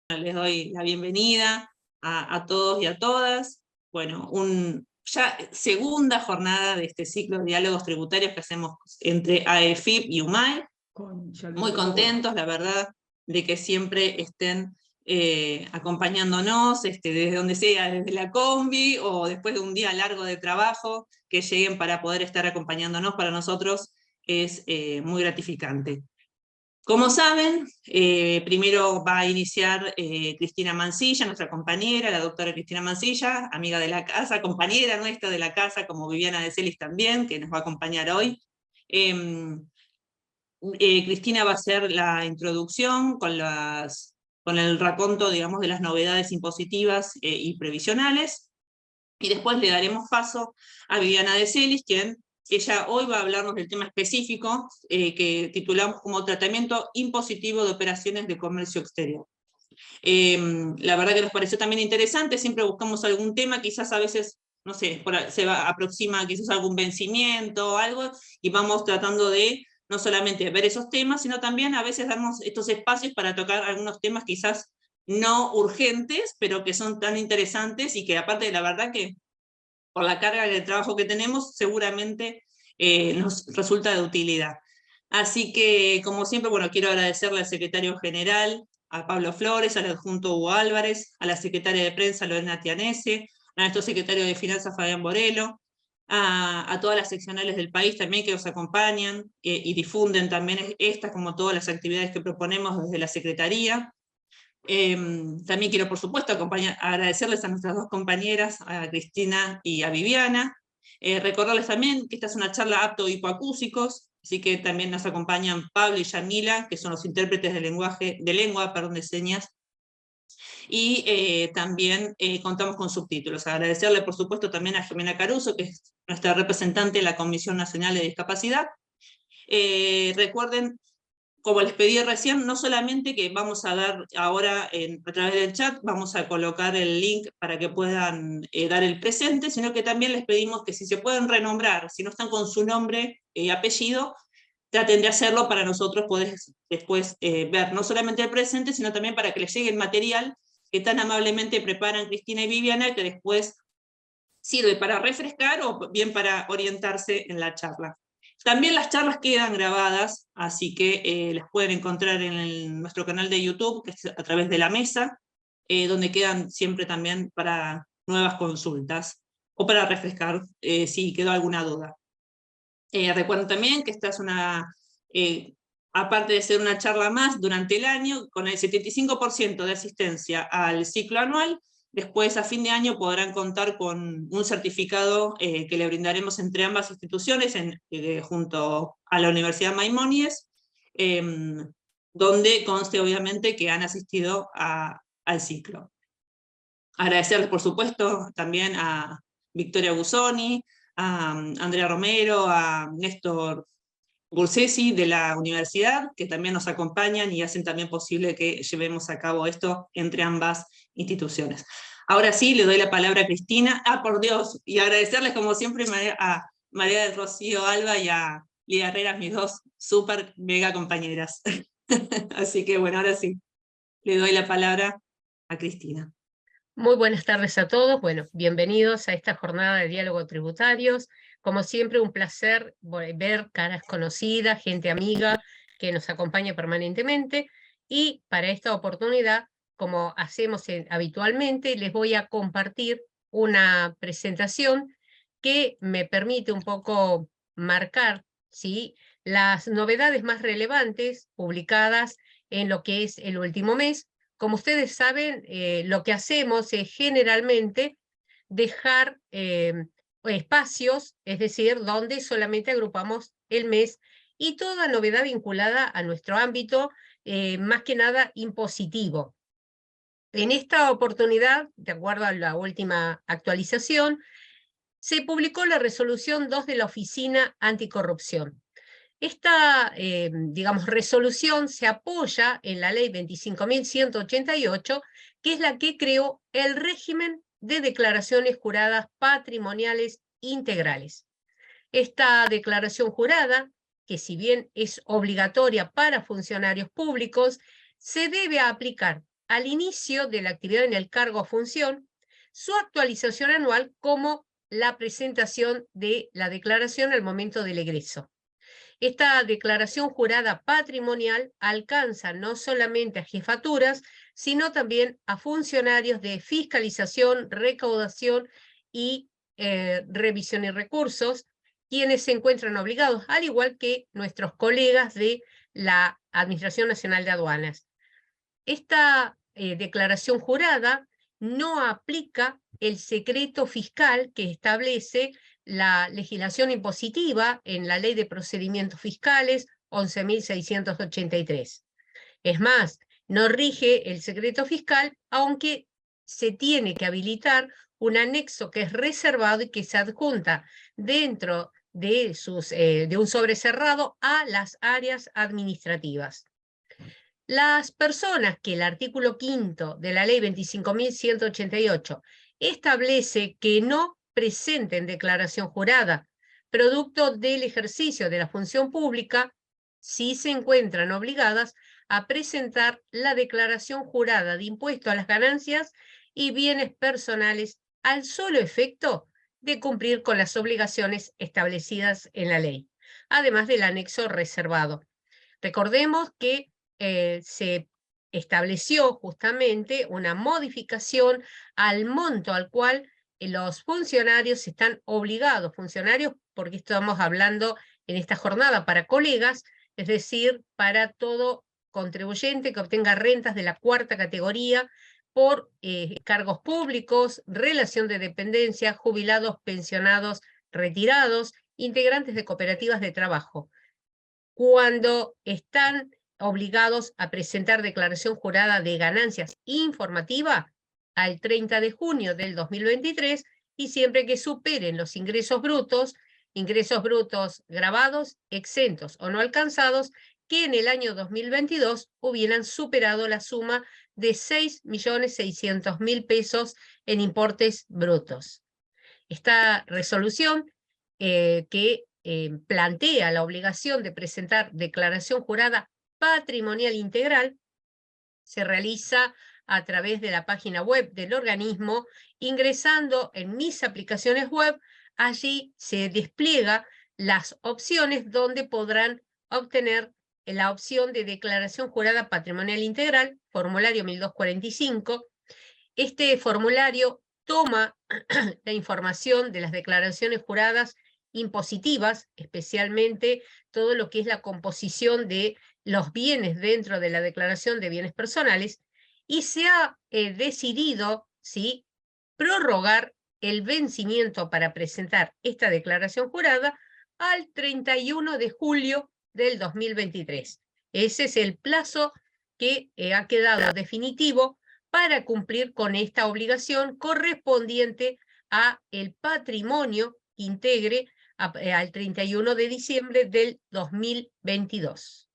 Les doy la bienvenida a todos y a todas. Bueno, ya segunda jornada de este ciclo de diálogos tributarios que hacemos entre AEFIP y UMAE. Muy contentos, la verdad, de que siempre estén acompañándonos, desde donde sea, desde la combi o después de un día largo de trabajo, que lleguen para poder estar acompañándonos. Para nosotros es muy gratificante. Como saben, primero va a iniciar Cristina Mansilla, nuestra compañera, la doctora Cristina Mansilla, amiga de la casa, compañera nuestra de la casa, como Viviana de Celis también, que nos va a acompañar hoy. Cristina va a hacer la introducción con el raconto, digamos, de las novedades impositivas y previsionales, y después le daremos paso a Viviana de Celis, quien ella hoy va a hablarnos del tema específico que titulamos como Tratamiento Impositivo de Operaciones de Comercio Exterior. La verdad que nos pareció también interesante, siempre buscamos algún tema, quizás a veces, no sé, aproxima quizás algún vencimiento o algo, y vamos tratando de no solamente ver esos temas, sino también a veces darnos estos espacios para tocar algunos temas quizás no urgentes, pero que son tan interesantes y que aparte de la verdad que por la carga de trabajo que tenemos, seguramente nos resulta de utilidad. Así que, como siempre, bueno, quiero agradecerle al secretario general, a Pablo Flores, al adjunto Hugo Álvarez, a la secretaria de prensa Lorena Tianese, a nuestro secretario de Finanzas Fabián Borelo, a todas las seccionales del país también que nos acompañan y difunden también estas como todas las actividades que proponemos desde la Secretaría. También quiero, por supuesto, agradecerles a nuestras dos compañeras, a Cristina y a Viviana. Recordarles también que esta es una charla apto hipoacúsicos, así que también nos acompañan Pablo y Yamila, que son los intérpretes de lengua de señas, y también contamos con subtítulos. Agradecerle, por supuesto, también a Jimena Caruso, que es nuestra representante en la Comisión Nacional de Discapacidad. Recuerden, como les pedí recién, no solamente que vamos a dar ahora a través del chat, vamos a colocar el link para que puedan dar el presente, sino que también les pedimos que si se pueden renombrar, si no están con su nombre y apellido, traten de hacerlo para nosotros poder después ver no solamente el presente, sino también para que les llegue el material que tan amablemente preparan Cristina y Viviana, que después sirve para refrescar o bien para orientarse en la charla. También las charlas quedan grabadas, así que las pueden encontrar en nuestro canal de YouTube, que es a través de la mesa, donde quedan siempre también para nuevas consultas, o para refrescar si quedó alguna duda. Recuerden también que esta es aparte de ser una charla más durante el año, con el 75% de asistencia al ciclo anual, después a fin de año podrán contar con un certificado que le brindaremos entre ambas instituciones, junto a la Universidad Maimónides, donde conste obviamente que han asistido al ciclo. Agradecerles, por supuesto, también a Victoria Busoni, a Andrea Romero, a Néstor Gursesi de la universidad, que también nos acompañan y hacen también posible que llevemos a cabo esto entre ambas instituciones. Ahora sí, le doy la palabra a Cristina. Por Dios, y agradecerles como siempre a María del Rocío Alba y a Lidia Herrera, mis dos súper mega compañeras. Así que bueno, ahora sí, le doy la palabra a Cristina. Muy buenas tardes a todos. Bueno, bienvenidos a esta jornada de diálogo tributarios. Como siempre, un placer ver caras conocidas, gente amiga que nos acompaña permanentemente. Y para esta oportunidad, como hacemos habitualmente, les voy a compartir una presentación que me permite un poco marcar, ¿sí?, las novedades más relevantes publicadas en lo que es el último mes. Como ustedes saben, lo que hacemos es generalmente dejar espacios, es decir, donde solamente agrupamos el mes y toda novedad vinculada a nuestro ámbito, más que nada impositivo. En esta oportunidad, de acuerdo a la última actualización, se publicó la resolución 2 de la Oficina Anticorrupción. Esta, digamos, resolución se apoya en la ley 25.188, que es la que creó el régimen de declaraciones juradas patrimoniales integrales. Esta declaración jurada, que si bien es obligatoria para funcionarios públicos, se debe aplicar al inicio de la actividad en el cargo o función, su actualización anual como la presentación de la declaración al momento del egreso. Esta declaración jurada patrimonial alcanza no solamente a jefaturas, sino también a funcionarios de fiscalización, recaudación y revisión y recursos, quienes se encuentran obligados, al igual que nuestros colegas de la Administración Nacional de Aduanas. Esta declaración jurada no aplica el secreto fiscal que establece la legislación impositiva en la Ley de Procedimientos Fiscales 11.683. Es más, no rige el secreto fiscal, aunque se tiene que habilitar un anexo que es reservado y que se adjunta dentro de un sobre cerrado a las áreas administrativas. Las personas que el artículo 5 de la ley 25.188 establece que no presenten declaración jurada producto del ejercicio de la función pública, sí se encuentran obligadas a presentar la declaración jurada de impuesto a las ganancias y bienes personales al solo efecto de cumplir con las obligaciones establecidas en la ley, además del anexo reservado. Recordemos que se estableció justamente una modificación al monto al cual los funcionarios están obligados, funcionarios porque estamos hablando en esta jornada para colegas, es decir, para todo contribuyente que obtenga rentas de la 4ª categoría por cargos públicos, relación de dependencia, jubilados, pensionados, retirados, integrantes de cooperativas de trabajo. Cuando están obligados a presentar declaración jurada de ganancias informativa al 30 de junio del 2023 y siempre que superen los ingresos brutos grabados, exentos o no alcanzados, que en el año 2022 hubieran superado la suma de 6.600.000 pesos en importes brutos. Esta resolución que plantea la obligación de presentar declaración jurada patrimonial integral se realiza a través de la página web del organismo, ingresando en mis aplicaciones web. Allí se despliega las opciones donde podrán obtener la opción de declaración jurada patrimonial integral, formulario 1245. Este formulario toma la información de las declaraciones juradas impositivas, especialmente todo lo que es la composición de los bienes dentro de la declaración de bienes personales, y se ha decidido, ¿sí?, prorrogar el vencimiento para presentar esta declaración jurada al 31 de julio del 2023. Ese es el plazo que ha quedado definitivo para cumplir con esta obligación correspondiente a el patrimonio que integre al 31 de diciembre del 2022.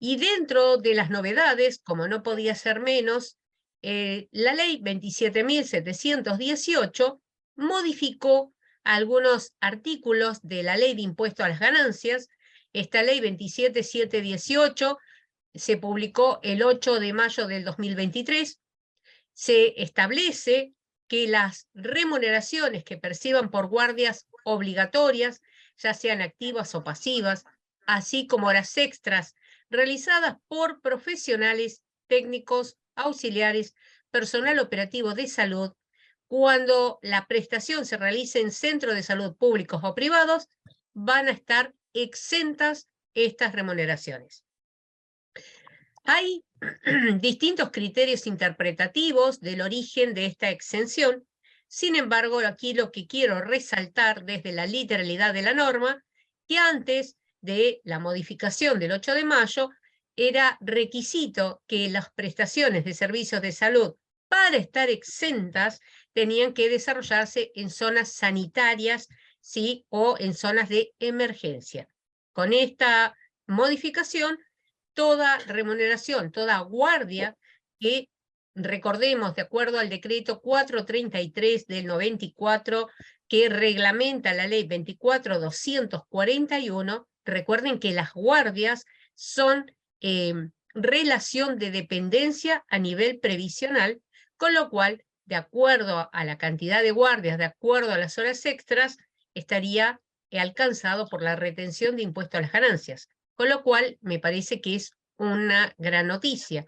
Y dentro de las novedades, como no podía ser menos, la ley 27.718 modificó algunos artículos de la ley de impuesto a las ganancias. Esta ley 27.718 se publicó el 8 de mayo del 2023. Se establece que las remuneraciones que perciban por guardias obligatorias, ya sean activas o pasivas, así como horas extras realizadas por profesionales, técnicos, auxiliares, personal operativo de salud, cuando la prestación se realice en centros de salud públicos o privados, van a estar exentas estas remuneraciones. Hay distintos criterios interpretativos del origen de esta exención. Sin embargo, aquí lo que quiero resaltar desde la literalidad de la norma, que antes de la modificación del 8 de mayo, era requisito que las prestaciones de servicios de salud para estar exentas tenían que desarrollarse en zonas sanitarias, ¿sí?, o en zonas de emergencia. Con esta modificación, toda remuneración, toda guardia que recordemos, de acuerdo al decreto 433 del 94, que reglamenta la ley 24.241, recuerden que las guardias son relación de dependencia a nivel previsional, con lo cual, de acuerdo a la cantidad de guardias, de acuerdo a las horas extras, estaría alcanzado por la retención de impuesto a las ganancias, con lo cual me parece que es una gran noticia.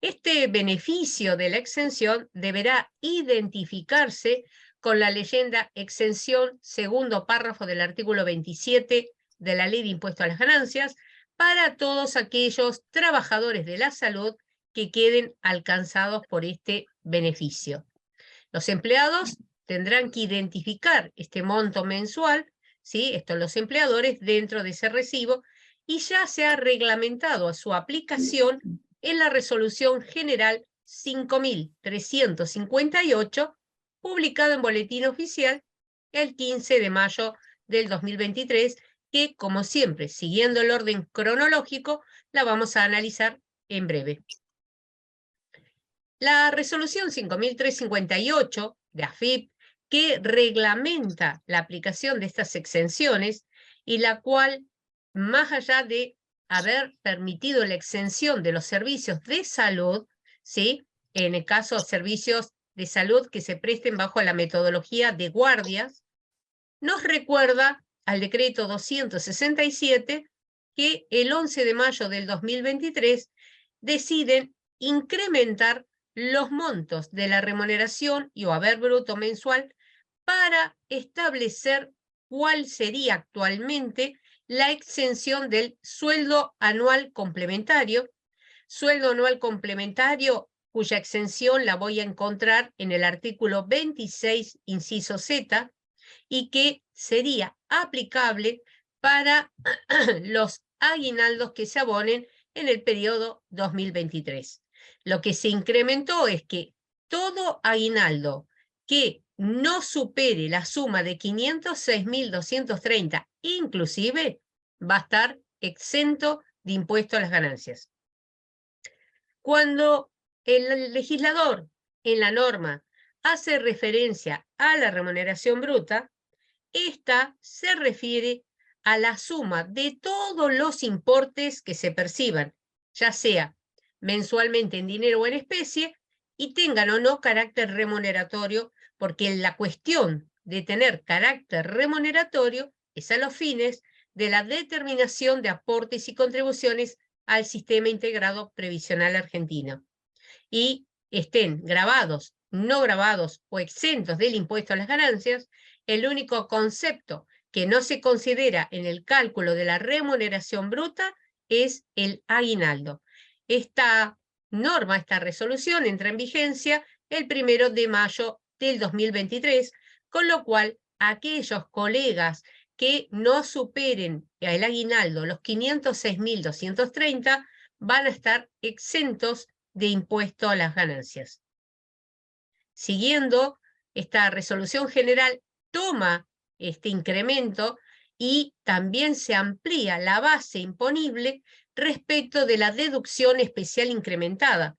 Este beneficio de la exención deberá identificarse con la leyenda exención, segundo párrafo del artículo 27 de la Ley de Impuesto a las Ganancias, para todos aquellos trabajadores de la salud que queden alcanzados por este beneficio. Los empleados tendrán que identificar este monto mensual, ¿sí? Estos los empleadores dentro de ese recibo, y ya se ha reglamentado su aplicación en la Resolución General 5.358, publicada en Boletín Oficial el 15 de mayo del 2023, que, como siempre, siguiendo el orden cronológico, la vamos a analizar en breve. La Resolución 5.358 de AFIP, que reglamenta la aplicación de estas exenciones y la cual, más allá de haber permitido la exención de los servicios de salud, ¿sí? En el caso de servicios de salud que se presten bajo la metodología de guardias, nos recuerda al decreto 267 que el 11 de mayo del 2023 deciden incrementar los montos de la remuneración y o haber bruto mensual para establecer cuál sería actualmente la exención del sueldo anual complementario cuya exención la voy a encontrar en el artículo 26, inciso Z, y que sería aplicable para los aguinaldos que se abonen en el periodo 2023. Lo que se incrementó es que todo aguinaldo que no supere la suma de 506.230 inclusive, va a estar exento de impuesto a las ganancias. Cuando el legislador en la norma hace referencia a la remuneración bruta, esta se refiere a la suma de todos los importes que se perciban, ya sea mensualmente en dinero o en especie, y tengan o no carácter remuneratorio, porque la cuestión de tener carácter remuneratorio es a los fines de la determinación de aportes y contribuciones al sistema integrado previsional argentino. Y estén grabados, no grabados o exentos del impuesto a las ganancias, el único concepto que no se considera en el cálculo de la remuneración bruta es el aguinaldo. Esta norma, esta resolución, entra en vigencia el 1 de mayo del 2023, con lo cual aquellos colegas que no superen el aguinaldo los 506.230 van a estar exentos de impuesto a las ganancias. Siguiendo, esta resolución general toma este incremento y también se amplía la base imponible respecto de la deducción especial incrementada.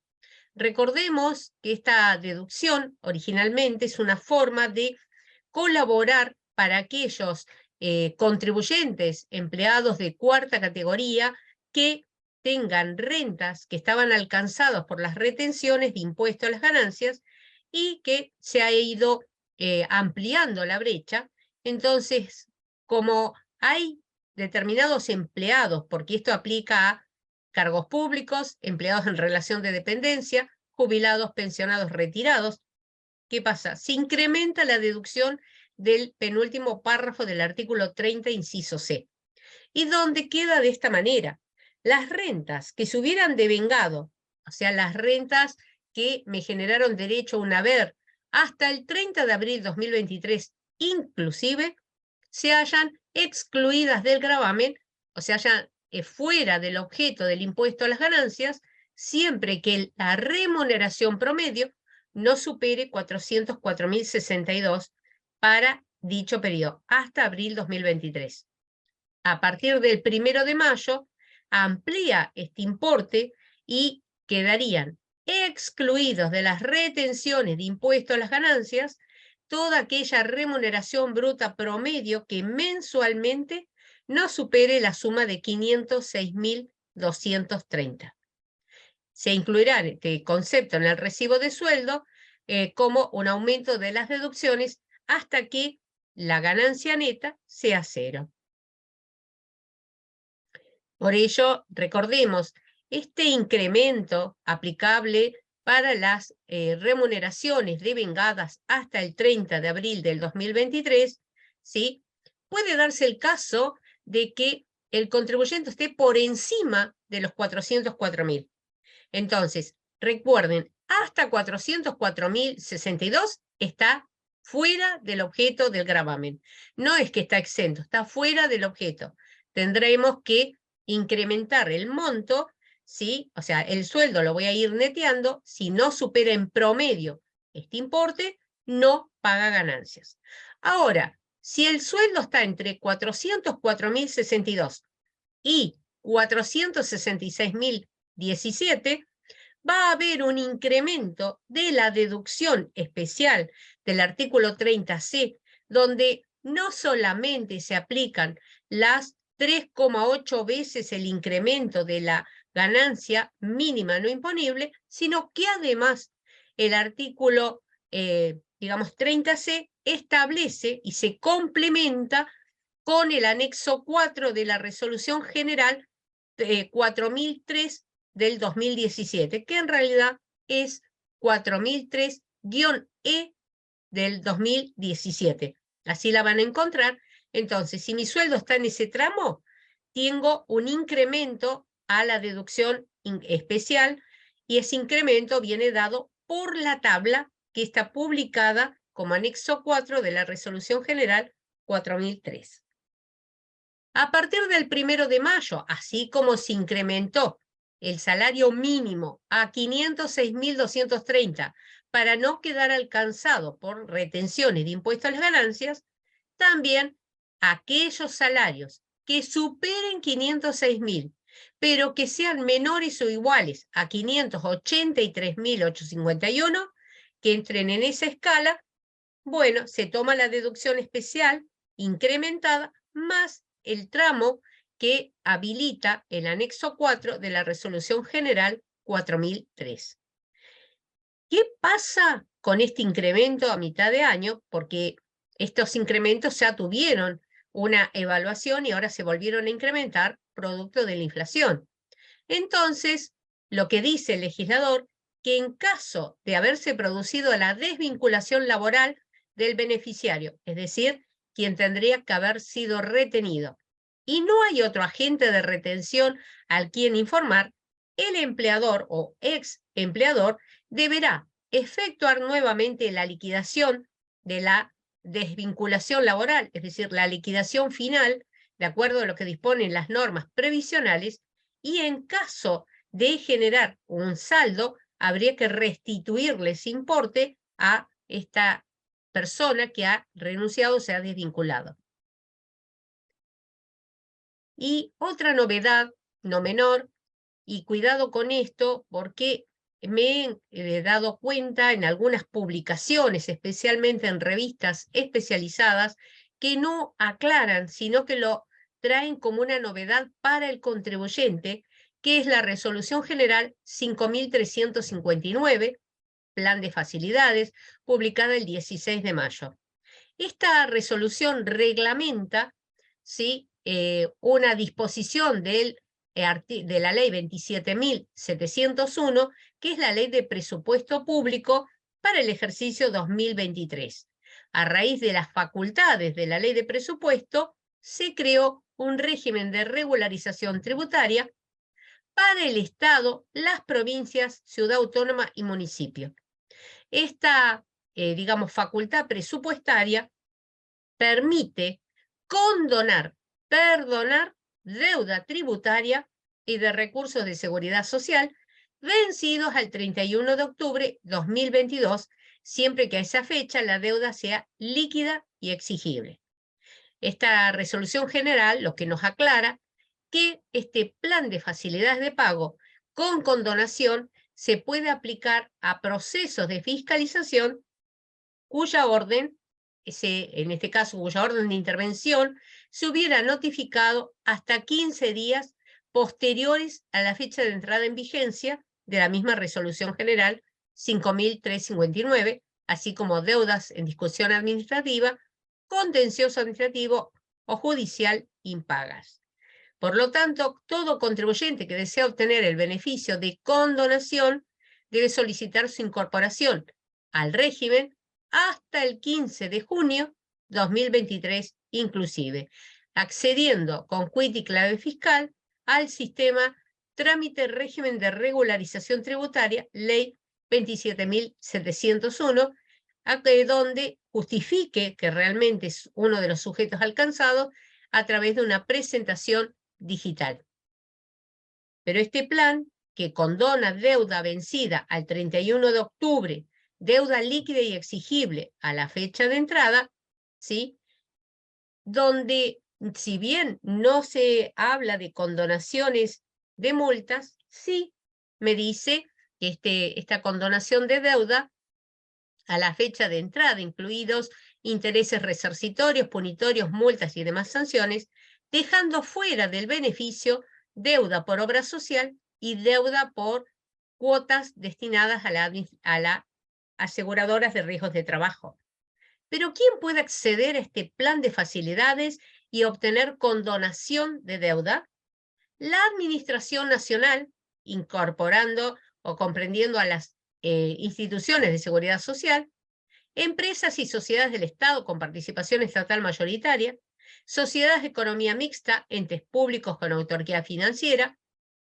Recordemos que esta deducción originalmente es una forma de colaborar para aquellos contribuyentes, empleados de cuarta categoría, que tengan rentas que estaban alcanzadas por las retenciones de impuesto a las ganancias y que se ha ido ampliando la brecha. Entonces, como hay determinados empleados, porque esto aplica a cargos públicos, empleados en relación de dependencia, jubilados, pensionados, retirados, ¿qué pasa? Se incrementa la deducción del penúltimo párrafo del artículo 30, inciso C. ¿Y dónde queda de esta manera? Las rentas que se hubieran devengado, o sea, las rentas que me generaron derecho a un haber hasta el 30 de abril de 2023, inclusive, se hayan excluidas del gravamen, o sea, hayan fuera del objeto del impuesto a las ganancias, siempre que la remuneración promedio no supere 404.062 para dicho periodo, hasta abril 2023. A partir del 1 de mayo, amplía este importe y quedarían excluidos de las retenciones de impuesto a las ganancias, toda aquella remuneración bruta promedio que mensualmente no supere la suma de 506.230. Se incluirá este concepto en el recibo de sueldo como un aumento de las deducciones hasta que la ganancia neta sea cero. Por ello, recordemos, este incremento aplicable para las remuneraciones devengadas hasta el 30 de abril del 2023, ¿sí? Puede darse el caso de que el contribuyente esté por encima de los 404.000. Entonces, recuerden, hasta 404.062 está fuera del objeto del gravamen. No es que está exento, está fuera del objeto. Tendremos que incrementar el monto, ¿sí? O sea, el sueldo lo voy a ir neteando. Si no supera en promedio este importe, no paga ganancias. Ahora, si el sueldo está entre 404.062 y 466.017, va a haber un incremento de la deducción especial del artículo 30C, donde no solamente se aplican las 3,8 veces el incremento de la ganancia mínima no imponible, sino que además el artículo, digamos, 30C establece y se complementa con el anexo 4 de la Resolución General 4003 del 2017, que en realidad es 4003-E del 2017. Así la van a encontrar. Entonces, si mi sueldo está en ese tramo, tengo un incremento a la deducción especial, y ese incremento viene dado por la tabla que está publicada como anexo 4 de la Resolución General 4003. A partir del 1 de mayo, así como se incrementó el salario mínimo a 506.230 para no quedar alcanzado por retenciones de impuestos a las ganancias, también aquellos salarios que superen 506.000, pero que sean menores o iguales a 583.851, que entren en esa escala, bueno, se toma la deducción especial incrementada más el tramo que habilita el anexo 4 de la Resolución General 4003. ¿Qué pasa con este incremento a mitad de año? Porque estos incrementos ya tuvieron una evaluación y ahora se volvieron a incrementar producto de la inflación. Entonces, lo que dice el legislador, que en caso de haberse producido la desvinculación laboral del beneficiario, es decir, quien tendría que haber sido retenido, y no hay otro agente de retención al quien informar, el empleador o ex empleador deberá efectuar nuevamente la liquidación de la desvinculación laboral, es decir, la liquidación final, de acuerdo a lo que disponen las normas previsionales, y en caso de generar un saldo, habría que restituirle ese importe a esta persona que ha renunciado o se ha desvinculado. Y otra novedad, no menor, y cuidado con esto, porque me he dado cuenta en algunas publicaciones, especialmente en revistas especializadas, que no aclaran, sino que lo traen como una novedad para el contribuyente, que es la Resolución General 5359, Plan de Facilidades, publicada el 16 de mayo. Esta resolución reglamenta, ¿sí?, una disposición de la ley 27.701, que es la ley de presupuesto público para el ejercicio 2023. A raíz de las facultades de la ley de presupuesto, se creó un régimen de regularización tributaria para el Estado, las provincias, ciudad autónoma y municipio. Esta, digamos, facultad presupuestaria permite condonar, perdonar deuda tributaria y de recursos de seguridad social vencidos al 31 de octubre de 2022, siempre que a esa fecha la deuda sea líquida y exigible. Esta resolución general lo que nos aclara que este plan de facilidades de pago con condonación se puede aplicar a procesos de fiscalización cuya orden, en este caso, cuya orden de intervención se hubiera notificado hasta 15 días posteriores a la fecha de entrada en vigencia de la misma Resolución General 5.359, así como deudas en discusión administrativa, contencioso administrativo o judicial impagas. Por lo tanto, todo contribuyente que desea obtener el beneficio de condonación debe solicitar su incorporación al régimen hasta el 15 de junio 2023 inclusive, accediendo con quit y clave fiscal al sistema Trámite Régimen de Regularización Tributaria, Ley 27.701, donde justifique que realmente es uno de los sujetos alcanzados a través de una presentación digital. Pero este plan, que condona deuda vencida al 31 de octubre, deuda líquida y exigible a la fecha de entrada, ¿sí? Donde, si bien no se habla de condonaciones de multas, sí me dice que esta condonación de deuda a la fecha de entrada, incluidos intereses resarcitorios, punitorios, multas y demás sanciones, dejando fuera del beneficio deuda por obra social y deuda por cuotas destinadas a las aseguradoras de riesgos de trabajo. Pero ¿quién puede acceder a este plan de facilidades y obtener condonación de deuda? La Administración Nacional, incorporando o comprendiendo a las instituciones de seguridad social, empresas y sociedades del Estado con participación estatal mayoritaria, sociedades de economía mixta, entes públicos con autoridad financiera,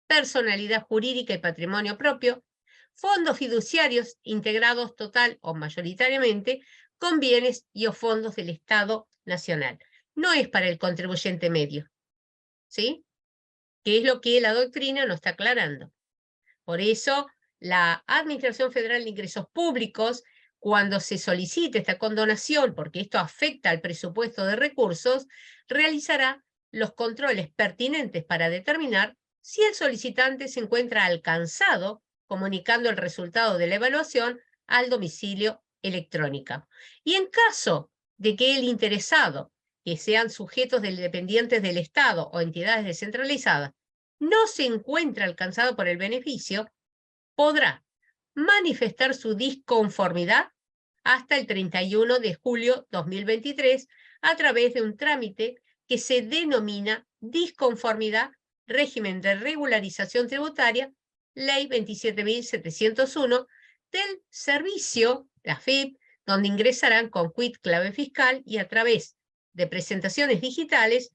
personalidad jurídica y patrimonio propio, fondos fiduciarios integrados total o mayoritariamente con bienes y o fondos del Estado Nacional. No es para el contribuyente medio, ¿sí? Que es lo que la doctrina nos está aclarando. Por eso, la Administración Federal de Ingresos Públicos, cuando se solicite esta condonación, porque esto afecta al presupuesto de recursos, realizará los controles pertinentes para determinar si el solicitante se encuentra alcanzado, comunicando el resultado de la evaluación al domicilio electrónico. Y en caso de que el interesado, que sean sujetos dependientes del Estado o entidades descentralizadas, no se encuentra alcanzado por el beneficio, podrá manifestar su disconformidad hasta el 31 de julio 2023 a través de un trámite que se denomina disconformidad régimen de regularización tributaria, Ley 27.701, del servicio, la FIP, donde ingresarán con quit clave fiscal y a través de presentaciones digitales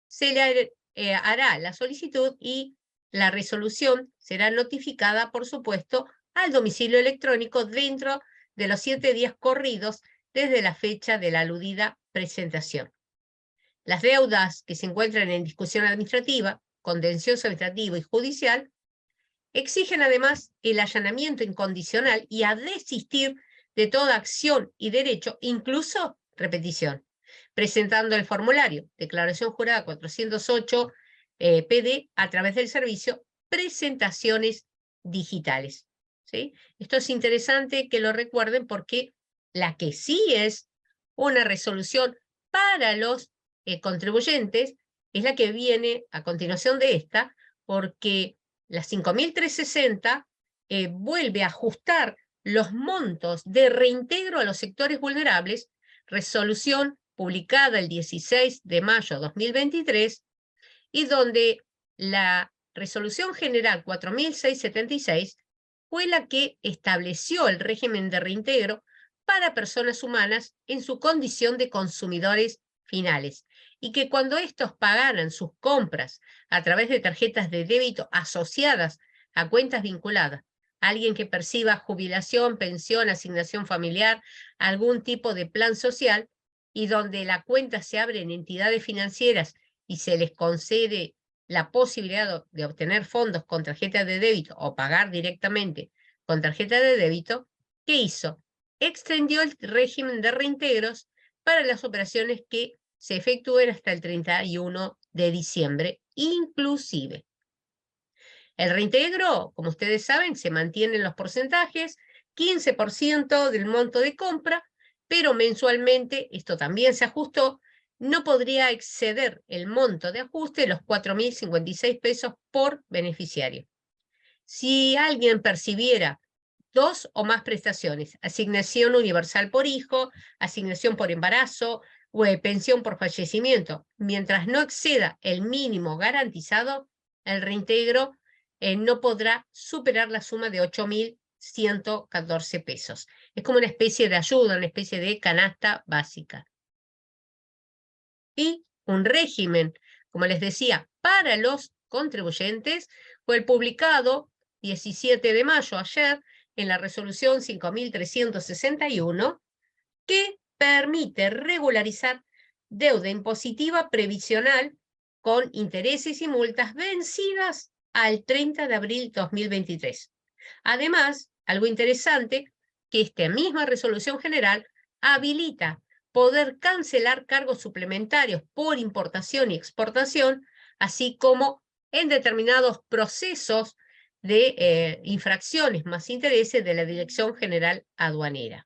se le hará la solicitud y la resolución será notificada, por supuesto, al domicilio electrónico dentro de los 7 días corridos desde la fecha de la aludida presentación. Las deudas que se encuentran en discusión administrativa, contencioso administrativo y judicial, exigen además el allanamiento incondicional y a desistir de toda acción y derecho, incluso repetición, presentando el formulario, declaración jurada 408 PD, a través del servicio presentaciones digitales. ¿Sí? Esto es interesante que lo recuerden porque la que sí es una resolución para los contribuyentes es la que viene a continuación de esta, porque la 5.360 vuelve a ajustar los montos de reintegro a los sectores vulnerables, resolución publicada el 16 de mayo de 2023, y donde la resolución general 4.676 fue la que estableció el régimen de reintegro para personas humanas en su condición de consumidores finales, y que cuando estos pagaran sus compras a través de tarjetas de débito asociadas a cuentas vinculadas, alguien que perciba jubilación, pensión, asignación familiar, algún tipo de plan social, y donde la cuenta se abre en entidades financieras y se les concede la posibilidad de obtener fondos con tarjeta de débito o pagar directamente con tarjeta de débito, ¿qué hizo? Extendió el régimen de reintegros para las operaciones que se efectúen hasta el 31 de diciembre, inclusive. El reintegro, como ustedes saben, se mantienen los porcentajes, 15% del monto de compra, pero mensualmente, esto también se ajustó, no podría exceder el monto de ajuste de los 4.056 pesos por beneficiario. Si alguien percibiera 2 o más prestaciones, asignación universal por hijo, asignación por embarazo o pensión por fallecimiento, mientras no exceda el mínimo garantizado, el reintegro no podrá superar la suma de 8.114 pesos. Es como una especie de ayuda, una especie de canasta básica. Y un régimen, como les decía, para los contribuyentes fue el publicado 17 de mayo, ayer, en la resolución 5.361, que permite regularizar deuda impositiva previsional con intereses y multas vencidas al 30 de abril 2023. Además, algo interesante, que esta misma resolución general habilita poder cancelar cargos suplementarios por importación y exportación, así como en determinados procesos de infracciones más intereses de la Dirección General Aduanera.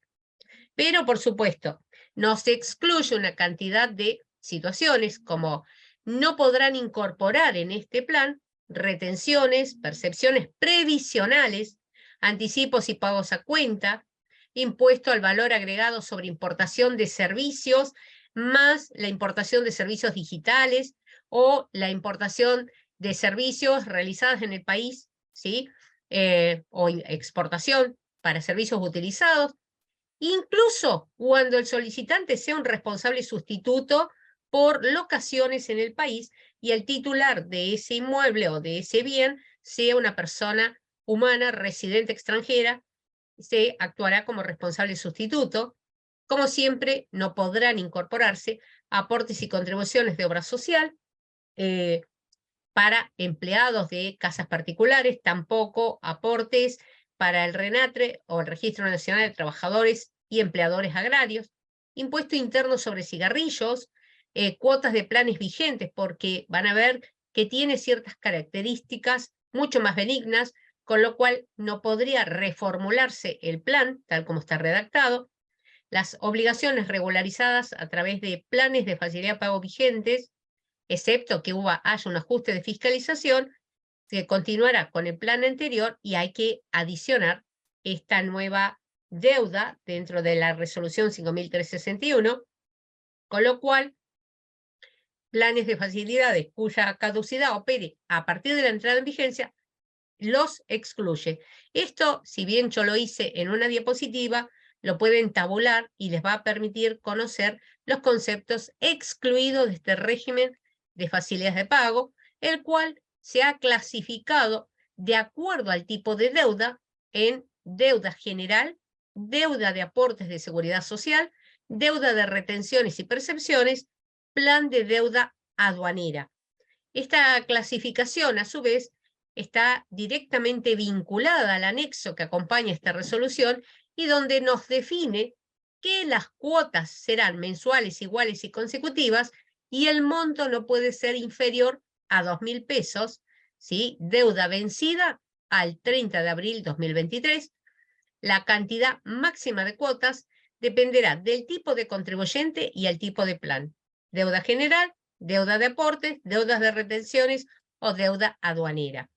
Pero, por supuesto, no se excluye una cantidad de situaciones como no podrán incorporar en este plan retenciones, percepciones previsionales, anticipos y pagos a cuenta, impuesto al valor agregado sobre importación de servicios, más la importación de servicios digitales o la importación de servicios realizados en el país, ¿sí? O exportación para servicios utilizados, incluso cuando el solicitante sea un responsable sustituto por locaciones en el país y el titular de ese inmueble o de ese bien sea una persona humana residente extranjera, se actuará como responsable sustituto. Como siempre, no podrán incorporarse aportes y contribuciones de obra social para empleados de casas particulares, tampoco aportes para el RENATRE o el Registro Nacional de Trabajadores y Empleadores Agrarios, impuesto interno sobre cigarrillos, cuotas de planes vigentes, porque van a ver que tiene ciertas características mucho más benignas, con lo cual no podría reformularse el plan, tal como está redactado. Las obligaciones regularizadas a través de planes de facilidad de pago vigentes, excepto que haya un ajuste de fiscalización, que continuará con el plan anterior y hay que adicionar esta nueva deuda dentro de la resolución 5.361, con lo cual planes de facilidades cuya caducidad opere a partir de la entrada en vigencia los excluye. Esto, si bien yo lo hice en una diapositiva, lo pueden tabular y les va a permitir conocer los conceptos excluidos de este régimen de facilidades de pago, el cual se ha clasificado de acuerdo al tipo de deuda en deuda general, deuda de aportes de seguridad social, deuda de retenciones y percepciones, plan de deuda aduanera. Esta clasificación, a su vez, está directamente vinculada al anexo que acompaña esta resolución y donde nos define que las cuotas serán mensuales, iguales y consecutivas y el monto no puede ser inferior a 2.000 pesos, ¿sí? Deuda vencida al 30 de abril 2023. La cantidad máxima de cuotas dependerá del tipo de contribuyente y el tipo de plan. Deuda general, deuda de aportes, deudas de retenciones o deuda aduanera.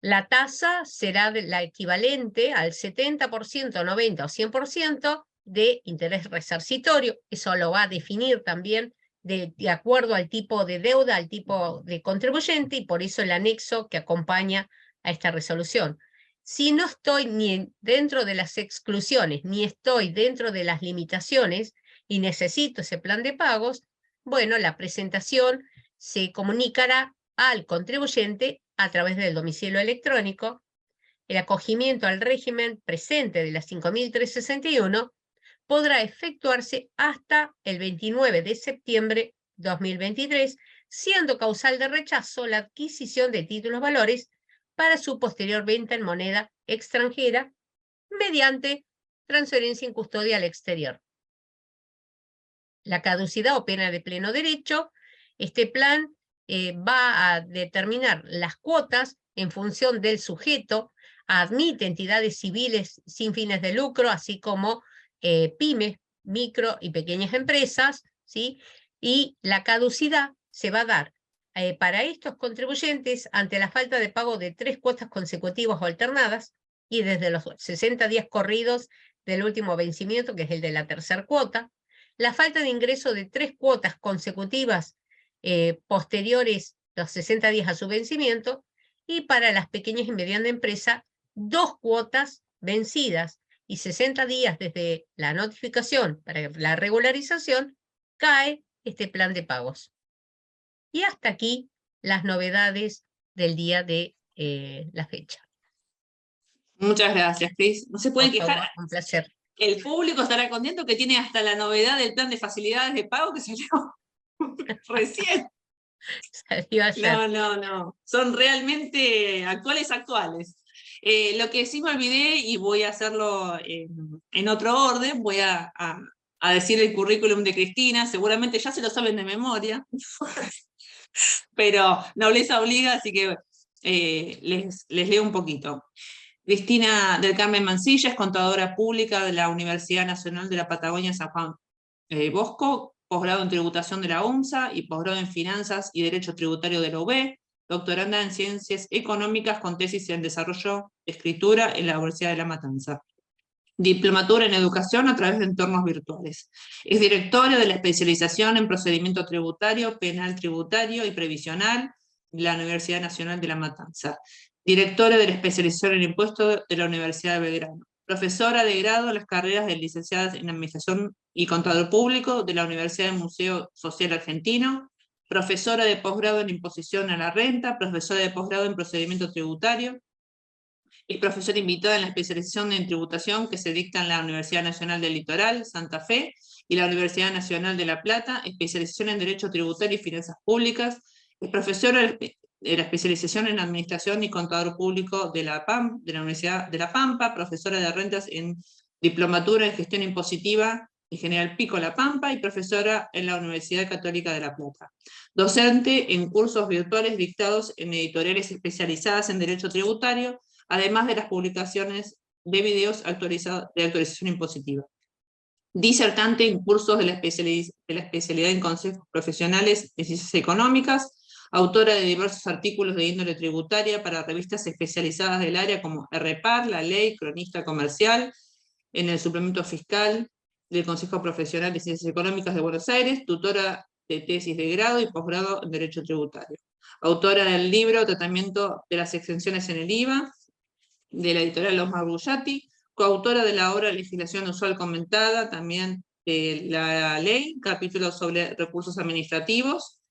La tasa será la equivalente al 70%, 90% o 100% de interés resarcitorio. Eso lo va a definir también de acuerdo al tipo de deuda, al tipo de contribuyente, y por eso el anexo que acompaña a esta resolución. Si no estoy ni dentro de las exclusiones, ni estoy dentro de las limitaciones y necesito ese plan de pagos, bueno, la presentación se comunicará al contribuyente a través del domicilio electrónico. El acogimiento al régimen presente de la 5.361 podrá efectuarse hasta el 29 de septiembre 2023, siendo causal de rechazo la adquisición de títulos valores para su posterior venta en moneda extranjera mediante transferencia en custodia al exterior. La caducidad o pena de pleno derecho. Este plan va a determinar las cuotas en función del sujeto, admite entidades civiles sin fines de lucro, así como pymes, micro y pequeñas empresas, ¿sí? Y la caducidad se va a dar para estos contribuyentes ante la falta de pago de 3 cuotas consecutivas o alternadas y desde los 60 días corridos del último vencimiento, que es el de la tercera cuota, la falta de ingreso de 3 cuotas consecutivas posteriores los 60 días a su vencimiento, y para las pequeñas y medianas empresas, 2 cuotas vencidas y 60 días desde la notificación para la regularización, cae este plan de pagos. Y hasta aquí las novedades del día de la fecha. Muchas gracias, Cris. No se pueden Por quejar. favor, un placer. El público estará contento que tiene hasta la novedad del plan de facilidades de pago que salió recién. Salió ayer. No. Son realmente actuales. Lo que sí me olvidé, y voy a hacerlo en otro orden, voy a decir el currículum de Cristina, seguramente ya se lo saben de memoria, pero nobleza obliga, así que les leo un poquito. Cristina del Carmen Mancilla es contadora pública de la Universidad Nacional de la Patagonia San Juan Bosco, posgrado en tributación de la UNSA y posgrado en finanzas y derecho tributario de la UB, doctoranda en ciencias económicas con tesis en desarrollo de escritura en la Universidad de La Matanza. Diplomatura en educación a través de entornos virtuales. Es directora de la especialización en procedimiento tributario, penal tributario y previsional de la Universidad Nacional de La Matanza. Directora de la especialización en impuestos de la Universidad de Belgrano. Profesora de grado en las carreras de licenciadas en Administración y Contador Público de la Universidad del Museo Social Argentino. Profesora de posgrado en Imposición a la Renta. Profesora de posgrado en Procedimiento Tributario. Es profesora invitada en la especialización en tributación que se dicta en la Universidad Nacional del Litoral, Santa Fe, y la Universidad Nacional de La Plata, especialización en Derecho Tributario y Finanzas Públicas. Es profesora de la especialización en Administración y Contador Público de la Universidad de La Pampa, profesora de rentas en Diplomatura en Gestión Impositiva en General Pico La Pampa y profesora en la Universidad Católica de La Plata. Docente en cursos virtuales dictados en editoriales especializadas en Derecho Tributario, además de las publicaciones de videos de actualización impositiva. Disertante en cursos de la especialidad en consejos profesionales de ciencias económicas, autora de diversos artículos de índole tributaria para revistas especializadas del área como RPAR, La Ley, Cronista Comercial, en el suplemento fiscal del Consejo Profesional de Ciencias Económicas de Buenos Aires, tutora de tesis de grado y posgrado en Derecho Tributario. Autora del libro Tratamiento de las exenciones en el IVA, de la editorial Osmar Bullati, coautora de la obra Legislación Usual Comentada, también la ley, capítulo sobre recursos administrativos,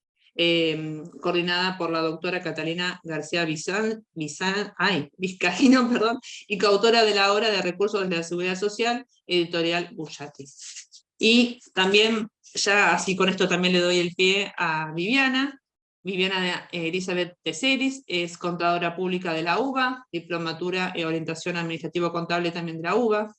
coordinada por la doctora Catalina García Vizcaíno, y coautora de la obra de Recursos de la Seguridad Social, editorial Bullati. Y también, ya así con esto también le doy el pie a Viviana Elizabeth Teceris, es contadora pública de la UBA, diplomatura en orientación administrativo-contable también de la UBA,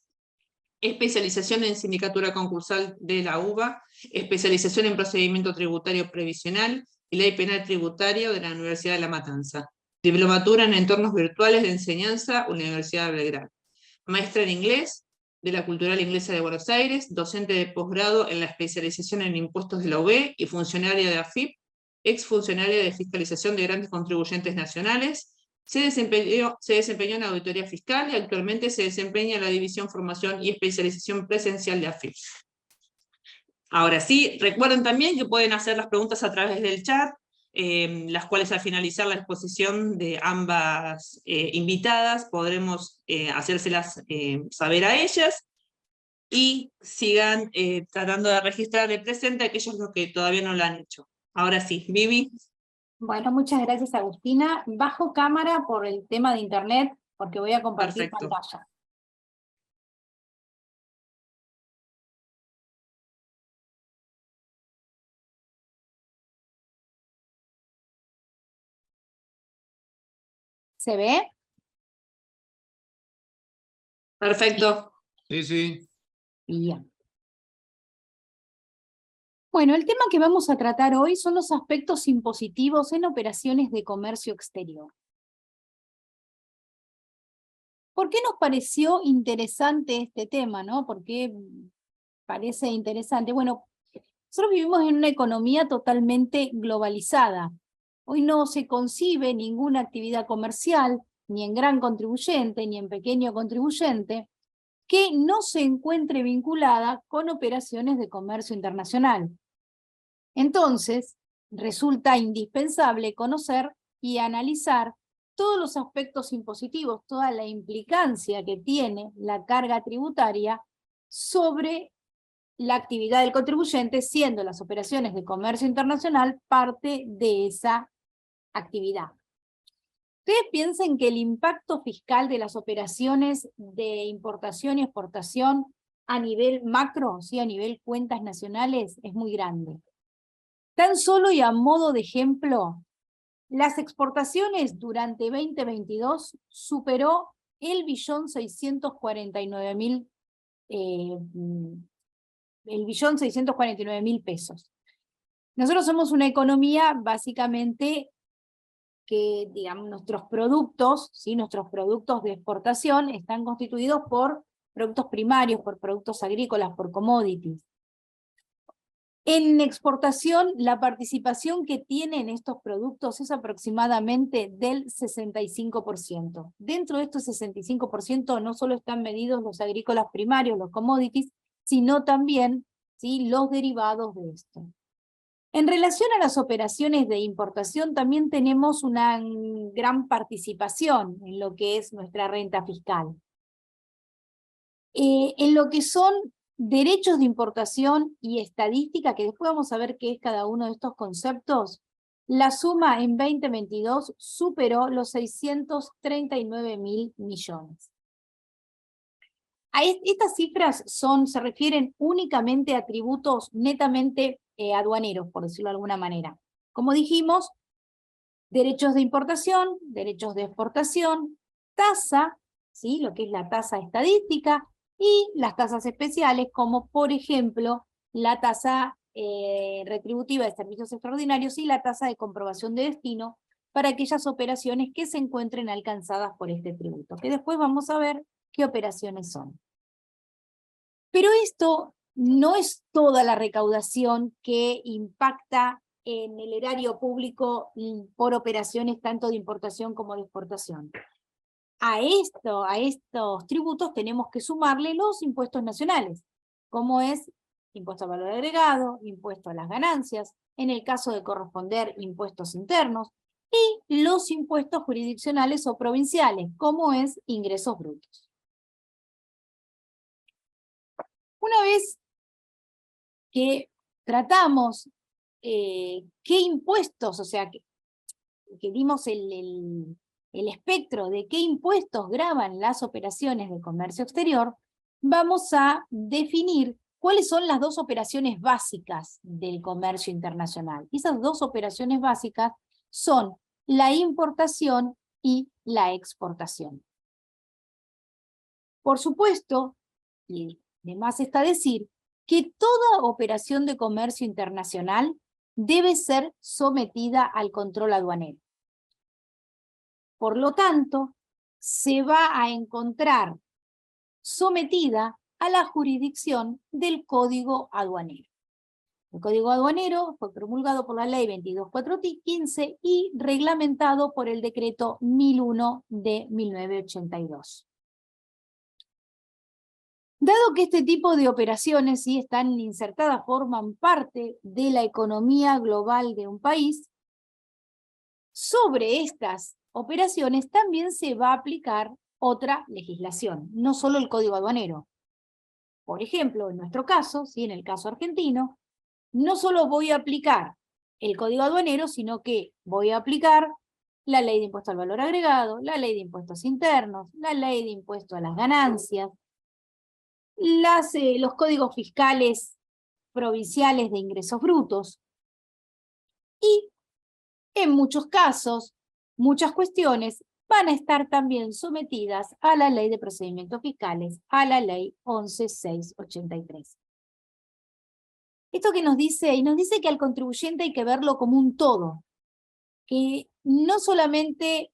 especialización en sindicatura concursal de la UBA, especialización en procedimiento tributario previsional y ley penal tributario de la Universidad de La Matanza, diplomatura en entornos virtuales de enseñanza, Universidad de Belgrano, maestra en inglés de la Cultural Inglesa de Buenos Aires, docente de posgrado en la especialización en impuestos de la UB y funcionaria de AFIP, exfuncionaria de fiscalización de grandes contribuyentes nacionales, se desempeñó en auditoría fiscal y actualmente se desempeña en la División Formación y Especialización Presencial de AFIP. Ahora sí, recuerden también que pueden hacer las preguntas a través del chat, las cuales al finalizar la exposición de ambas invitadas podremos hacérselas saber a ellas, y sigan tratando de registrar el presente a aquellos los que todavía no lo han hecho. Ahora sí, Vivi. Bueno, muchas gracias, Agustina. Bajo cámara por el tema de internet, porque voy a compartir Perfecto. pantalla. ¿Se ve? Perfecto. Sí. Bien. Bueno, el tema que vamos a tratar hoy son los aspectos impositivos en operaciones de comercio exterior. ¿Por qué nos pareció interesante este tema, no? ¿Por qué parece interesante? Bueno, nosotros vivimos en una economía totalmente globalizada. Hoy no se concibe ninguna actividad comercial, ni en gran contribuyente, ni en pequeño contribuyente, que no se encuentre vinculada con operaciones de comercio internacional. Entonces, resulta indispensable conocer y analizar todos los aspectos impositivos, toda la implicancia que tiene la carga tributaria sobre la actividad del contribuyente, siendo las operaciones de comercio internacional parte de esa actividad. Ustedes piensen que el impacto fiscal de las operaciones de importación y exportación a nivel macro, ¿sí? A nivel cuentas nacionales, es muy grande. Tan solo y a modo de ejemplo, las exportaciones durante 2022 superó el 1.649.000 pesos. Nosotros somos una economía básicamente que, digamos, nuestros productos, ¿sí? Nuestros productos de exportación están constituidos por productos primarios, por productos agrícolas, por commodities. En exportación, la participación que tienen estos productos es aproximadamente del 65%. Dentro de estos 65% no solo están medidos los agrícolas primarios, los commodities, sino también, ¿sí?, los derivados de esto. En relación a las operaciones de importación, también tenemos una gran participación en lo que es nuestra renta fiscal. En lo que son derechos de importación y estadística, que después vamos a ver qué es cada uno de estos conceptos, la suma en 2022 superó los 639.000 millones. Estas cifras se refieren únicamente a tributos netamente aduaneros, por decirlo de alguna manera. Como dijimos, derechos de importación, derechos de exportación, tasa, ¿sí?, lo que es la tasa estadística, y las tasas especiales, como por ejemplo la tasa retributiva de servicios extraordinarios y la tasa de comprobación de destino para aquellas operaciones que se encuentren alcanzadas por este tributo, que después vamos a ver qué operaciones son. Pero esto no es toda la recaudación que impacta en el erario público por operaciones tanto de importación como de exportación. A estos tributos tenemos que sumarle los impuestos nacionales, como es impuesto al valor agregado, impuesto a las ganancias, en el caso de corresponder impuestos internos, y los impuestos jurisdiccionales o provinciales, como es ingresos brutos. Una vez que tratamos qué impuestos, o sea, que dimos el espectro de qué impuestos gravan las operaciones de comercio exterior, vamos a definir cuáles son las dos operaciones básicas del comercio internacional. Y esas dos operaciones básicas son la importación y la exportación. Por supuesto, y de más está decir, que toda operación de comercio internacional debe ser sometida al control aduanero. Por lo tanto, se va a encontrar sometida a la jurisdicción del Código Aduanero. El Código Aduanero fue promulgado por la Ley 22.415 y reglamentado por el Decreto 1001 de 1982. Dado que este tipo de operaciones sí están insertadas, forman parte de la economía global de un país, sobre estas operaciones también se va a aplicar otra legislación, no solo el Código Aduanero. Por ejemplo, en nuestro caso, ¿sí?, en el caso argentino, no solo voy a aplicar el Código Aduanero, sino que voy a aplicar la Ley de Impuesto al Valor Agregado, la Ley de Impuestos Internos, la Ley de Impuesto a las Ganancias, los códigos fiscales provinciales de ingresos brutos, y en muchos casos, muchas cuestiones van a estar también sometidas a la Ley de Procedimientos Fiscales, a la Ley 11.683. Esto que nos dice, y nos dice que al contribuyente hay que verlo como un todo, que no solamente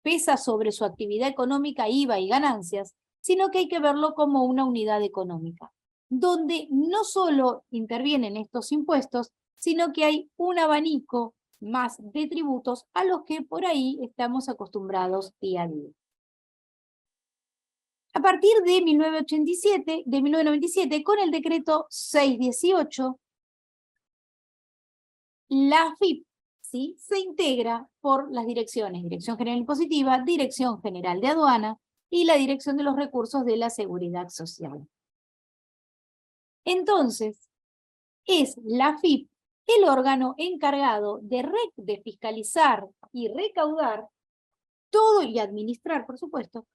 pesa sobre su actividad económica IVA y ganancias, sino que hay que verlo como una unidad económica, donde no solo intervienen estos impuestos, sino que hay un abanico más de tributos a los que por ahí estamos acostumbrados día a día. A partir de 1997, con el decreto 618, la AFIP, ¿sí?, se integra por las direcciones Dirección General Impositiva, Dirección General de Aduana y la Dirección de los Recursos de la Seguridad Social. Entonces, es la AFIP el órgano encargado de fiscalizar y recaudar todo y administrar, por supuesto,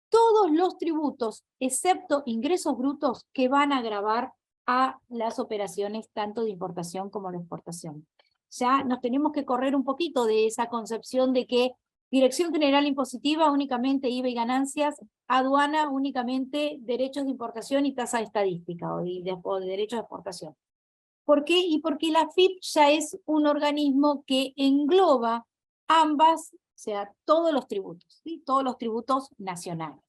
todos los tributos, excepto ingresos brutos, que van a gravar a las operaciones tanto de importación como de exportación. Ya nos tenemos que correr un poquito de esa concepción de que Dirección General Impositiva únicamente IVA y ganancias, aduana únicamente derechos de importación y tasa estadística o de derechos de exportación. ¿Por qué? Y porque la AFIP ya es un organismo que engloba ambas, o sea, todos los tributos, ¿sí?, todos los tributos nacionales.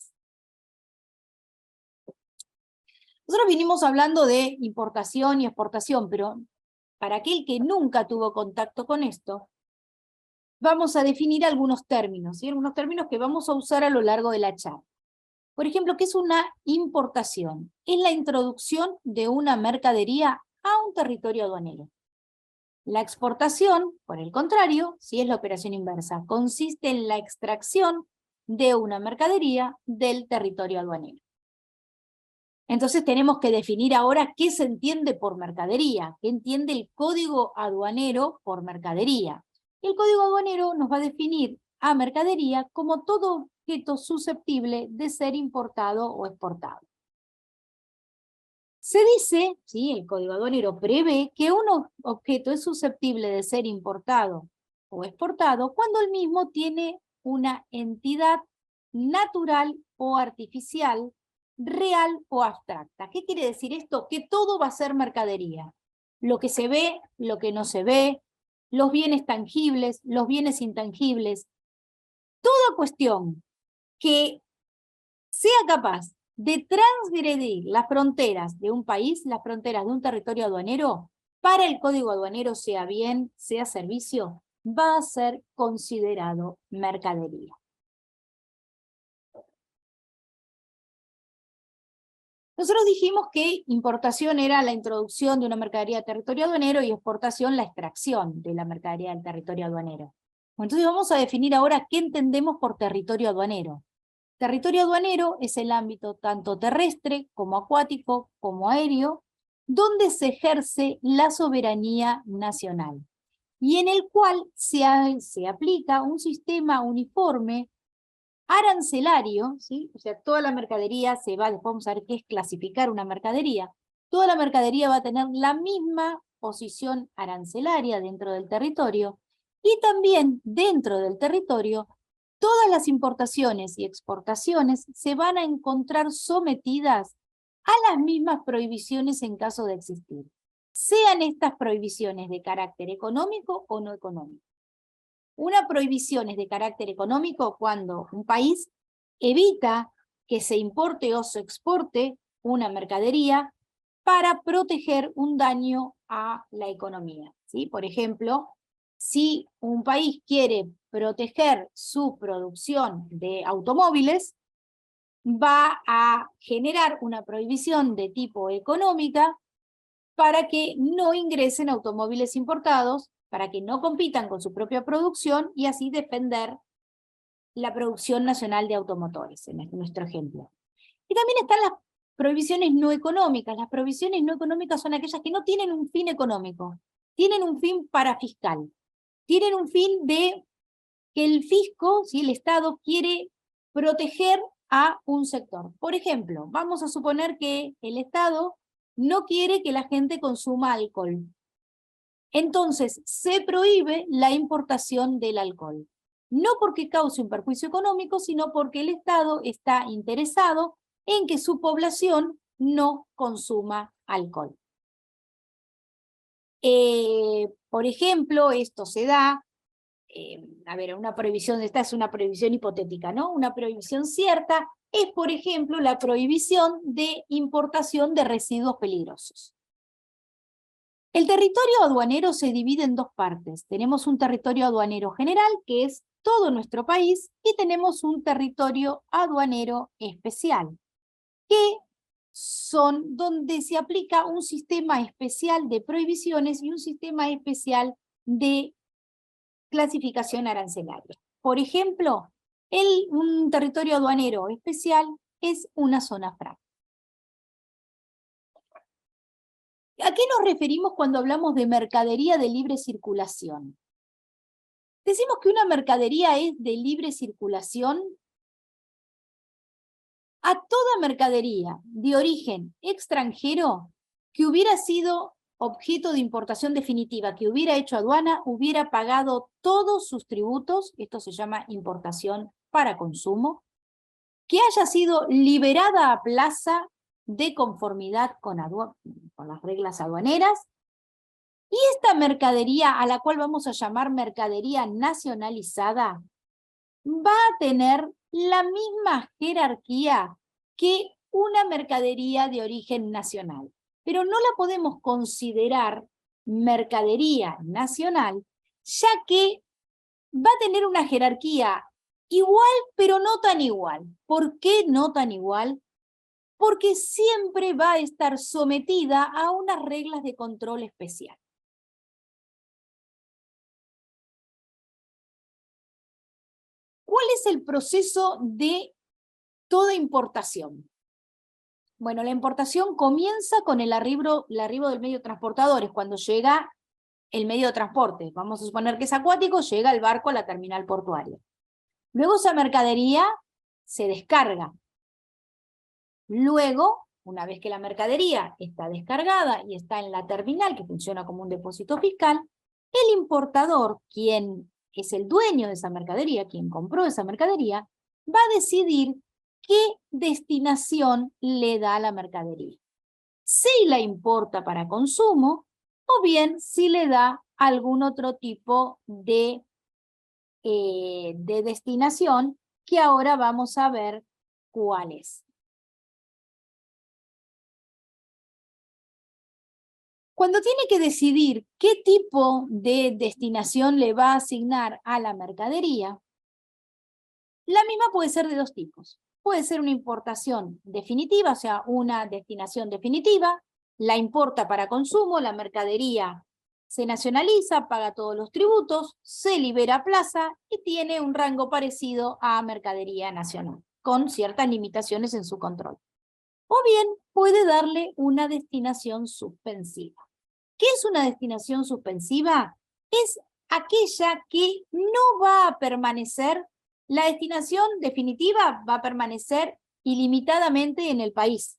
Nosotros vinimos hablando de importación y exportación, pero para aquel que nunca tuvo contacto con esto, vamos a definir algunos términos, ¿sí?, algunos términos que vamos a usar a lo largo de la charla. Por ejemplo, ¿qué es una importación? Es la introducción de una mercadería a un territorio aduanero. La exportación, por el contrario, sí es la operación inversa, consiste en la extracción de una mercadería del territorio aduanero. Entonces tenemos que definir ahora qué se entiende por mercadería, qué entiende el Código Aduanero por mercadería. El Código Aduanero nos va a definir a mercadería como todo objeto susceptible de ser importado o exportado. Se dice, ¿sí?, el Código Aduanero prevé que un objeto es susceptible de ser importado o exportado cuando el mismo tiene una entidad natural o artificial, real o abstracta. ¿Qué quiere decir esto? Que todo va a ser mercadería. Lo que se ve, lo que no se ve, los bienes tangibles, los bienes intangibles. Toda cuestión que sea capaz de transgredir las fronteras de un país, las fronteras de un territorio aduanero, para el Código Aduanero, sea bien, sea servicio, va a ser considerado mercadería. Nosotros dijimos que importación era la introducción de una mercadería al territorio aduanero y exportación la extracción de la mercadería del territorio aduanero. Entonces vamos a definir ahora qué entendemos por territorio aduanero. Territorio aduanero es el ámbito tanto terrestre como acuático como aéreo, donde se ejerce la soberanía nacional y en el cual se aplica un sistema uniforme arancelario, ¿sí? O sea, toda la mercadería se va, después vamos a ver qué es clasificar una mercadería, toda la mercadería va a tener la misma posición arancelaria dentro del territorio y también dentro del territorio todas las importaciones y exportaciones se van a encontrar sometidas a las mismas prohibiciones en caso de existir, sean estas prohibiciones de carácter económico o no económico. Una prohibición es de carácter económico cuando un país evita que se importe o se exporte una mercadería para proteger un daño a la economía, ¿sí? Por ejemplo, si un país quiere proteger su producción de automóviles, va a generar una prohibición de tipo económica para que no ingresen automóviles importados, para que no compitan con su propia producción y así defender la producción nacional de automotores, en nuestro ejemplo. Y también están las prohibiciones no económicas. Las prohibiciones no económicas son aquellas que no tienen un fin económico, tienen un fin parafiscal, tienen un fin de que el fisco, ¿sí?, el Estado, quiere proteger a un sector. Por ejemplo, vamos a suponer que el Estado no quiere que la gente consuma alcohol. Entonces, se prohíbe la importación del alcohol. No porque cause un perjuicio económico, sino porque el Estado está interesado en que su población no consuma alcohol. Por ejemplo, esto se da, a ver, una prohibición, esta es una prohibición hipotética, ¿no? Una prohibición cierta es, por ejemplo, la prohibición de importación de residuos peligrosos. El territorio aduanero se divide en dos partes. Tenemos un territorio aduanero general, que es todo nuestro país, y tenemos un territorio aduanero especial, que son donde se aplica un sistema especial de prohibiciones y un sistema especial de clasificación arancelaria. Por ejemplo, un territorio aduanero especial es una zona franca. ¿A qué nos referimos cuando hablamos de mercadería de libre circulación? Decimos que una mercadería es de libre circulación a toda mercadería de origen extranjero que hubiera sido objeto de importación definitiva, que hubiera hecho aduana, hubiera pagado todos sus tributos, esto se llama importación para consumo, que haya sido liberada a plaza de conformidad con las reglas aduaneras, y esta mercadería, a la cual vamos a llamar mercadería nacionalizada, va a tener la misma jerarquía que una mercadería de origen nacional. Pero no la podemos considerar mercadería nacional, ya que va a tener una jerarquía igual, pero no tan igual. ¿Por qué no tan igual? Porque siempre va a estar sometida a unas reglas de control especial. ¿Cuál es el proceso de toda importación? Bueno, la importación comienza con el arribo del medio transportador, es cuando llega el medio de transporte. Vamos a suponer que es acuático, llega el barco a la terminal portuaria. Luego esa mercadería se descarga. Luego, una vez que la mercadería está descargada y está en la terminal, que funciona como un depósito fiscal, el importador, quien es el dueño de esa mercadería, quien compró esa mercadería, va a decidir qué destinación le da a la mercadería. Si la importa para consumo, o bien si le da algún otro tipo de destinación, que ahora vamos a ver cuál es. Cuando tiene que decidir qué tipo de destinación le va a asignar a la mercadería, la misma puede ser de dos tipos. Puede ser una importación definitiva, o sea, una destinación definitiva, la importa para consumo, la mercadería se nacionaliza, paga todos los tributos, se libera a plaza y tiene un rango parecido a mercadería nacional, con ciertas limitaciones en su control. O bien puede darle una destinación suspensiva. ¿Qué es una destinación suspensiva? Es aquella que no va a permanecer, la destinación definitiva va a permanecer ilimitadamente en el país.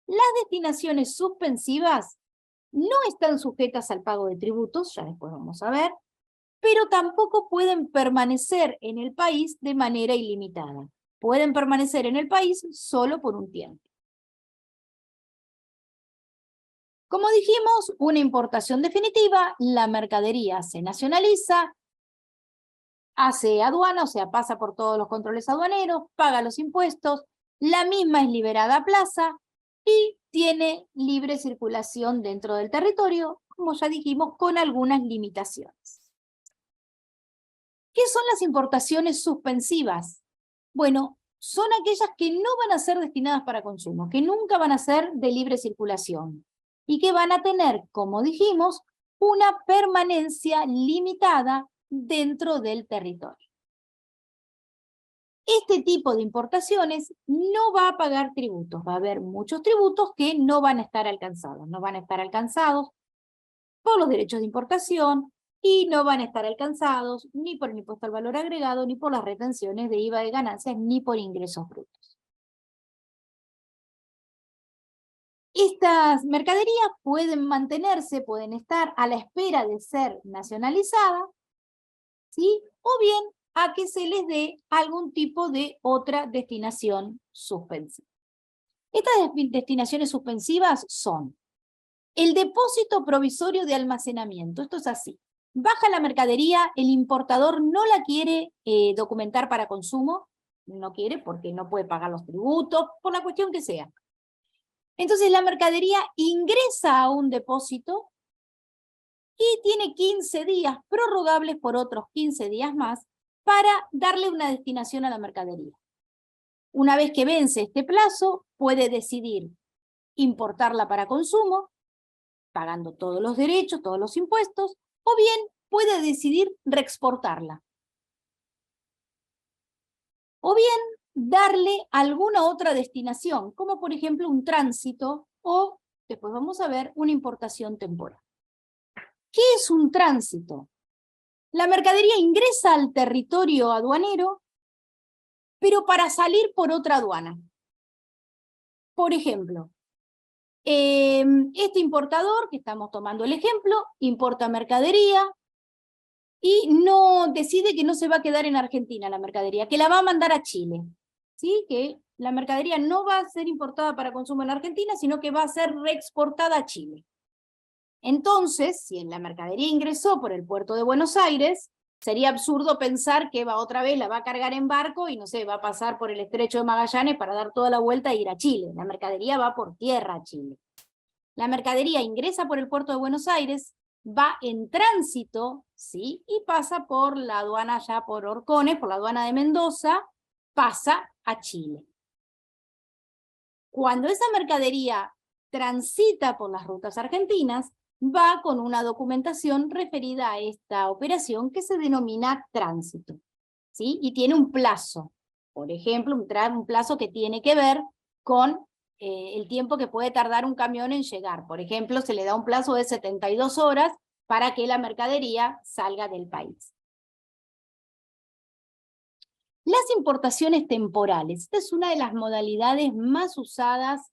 Las destinaciones suspensivas no están sujetas al pago de tributos, ya después vamos a ver, pero tampoco pueden permanecer en el país de manera ilimitada. Pueden permanecer en el país solo por un tiempo. Como dijimos, una importación definitiva, la mercadería se nacionaliza, hace aduana, o sea, pasa por todos los controles aduaneros, paga los impuestos, la misma es liberada a plaza y tiene libre circulación dentro del territorio, como ya dijimos, con algunas limitaciones. ¿Qué son las importaciones suspensivas? Bueno, son aquellas que no van a ser destinadas para consumo, que nunca van a ser de libre circulación y que van a tener, como dijimos, una permanencia limitada dentro del territorio. Este tipo de importaciones no va a pagar tributos, va a haber muchos tributos que no van a estar alcanzados. No van a estar alcanzados por los derechos de importación y no van a estar alcanzados ni por el impuesto al valor agregado, ni por las retenciones de IVA de ganancias, ni por ingresos brutos. Estas mercaderías pueden mantenerse, pueden estar a la espera de ser nacionalizadas, ¿sí? O bien a que se les dé algún tipo de otra destinación suspensiva. Estas destinaciones suspensivas son El depósito provisorio de almacenamiento, esto es así. Baja la mercadería, el importador no la quiere documentar para consumo, no quiere porque no puede pagar los tributos, por la cuestión que sea. Entonces la mercadería ingresa a un depósito y tiene 15 días prorrogables por otros 15 días más para darle una destinación a la mercadería. Una vez que vence este plazo, puede decidir importarla para consumo, pagando todos los derechos, todos los impuestos, o bien puede decidir reexportarla. O bien darle alguna otra destinación, como por ejemplo un tránsito o, después vamos a ver, una importación temporal. ¿Qué es un tránsito? La mercadería ingresa al territorio aduanero, pero para salir por otra aduana. Por ejemplo, este importador, que estamos tomando el ejemplo, importa mercadería y decide que no se va a quedar en Argentina la mercadería, que la va a mandar a Chile. ¿Sí? Que la mercadería no va a ser importada para consumo en Argentina, sino que va a ser reexportada a Chile. Entonces, si en la mercadería ingresó por el puerto de Buenos Aires, sería absurdo pensar que otra vez la va a cargar en barco y no sé, va a pasar por el estrecho de Magallanes para dar toda la vuelta e ir a Chile. La mercadería va por tierra a Chile. La mercadería ingresa por el puerto de Buenos Aires, va en tránsito, ¿sí? Y pasa por la aduana ya por Orcones, por la aduana de Mendoza, pasa a Chile. Cuando esa mercadería transita por las rutas argentinas, va con una documentación referida a esta operación que se denomina tránsito, ¿sí? Y tiene un plazo, por ejemplo, un plazo que tiene que ver con el tiempo que puede tardar un camión en llegar. Por ejemplo, se le da un plazo de 72 horas para que la mercadería salga del país. Las importaciones temporales, esta es una de las modalidades más usadas,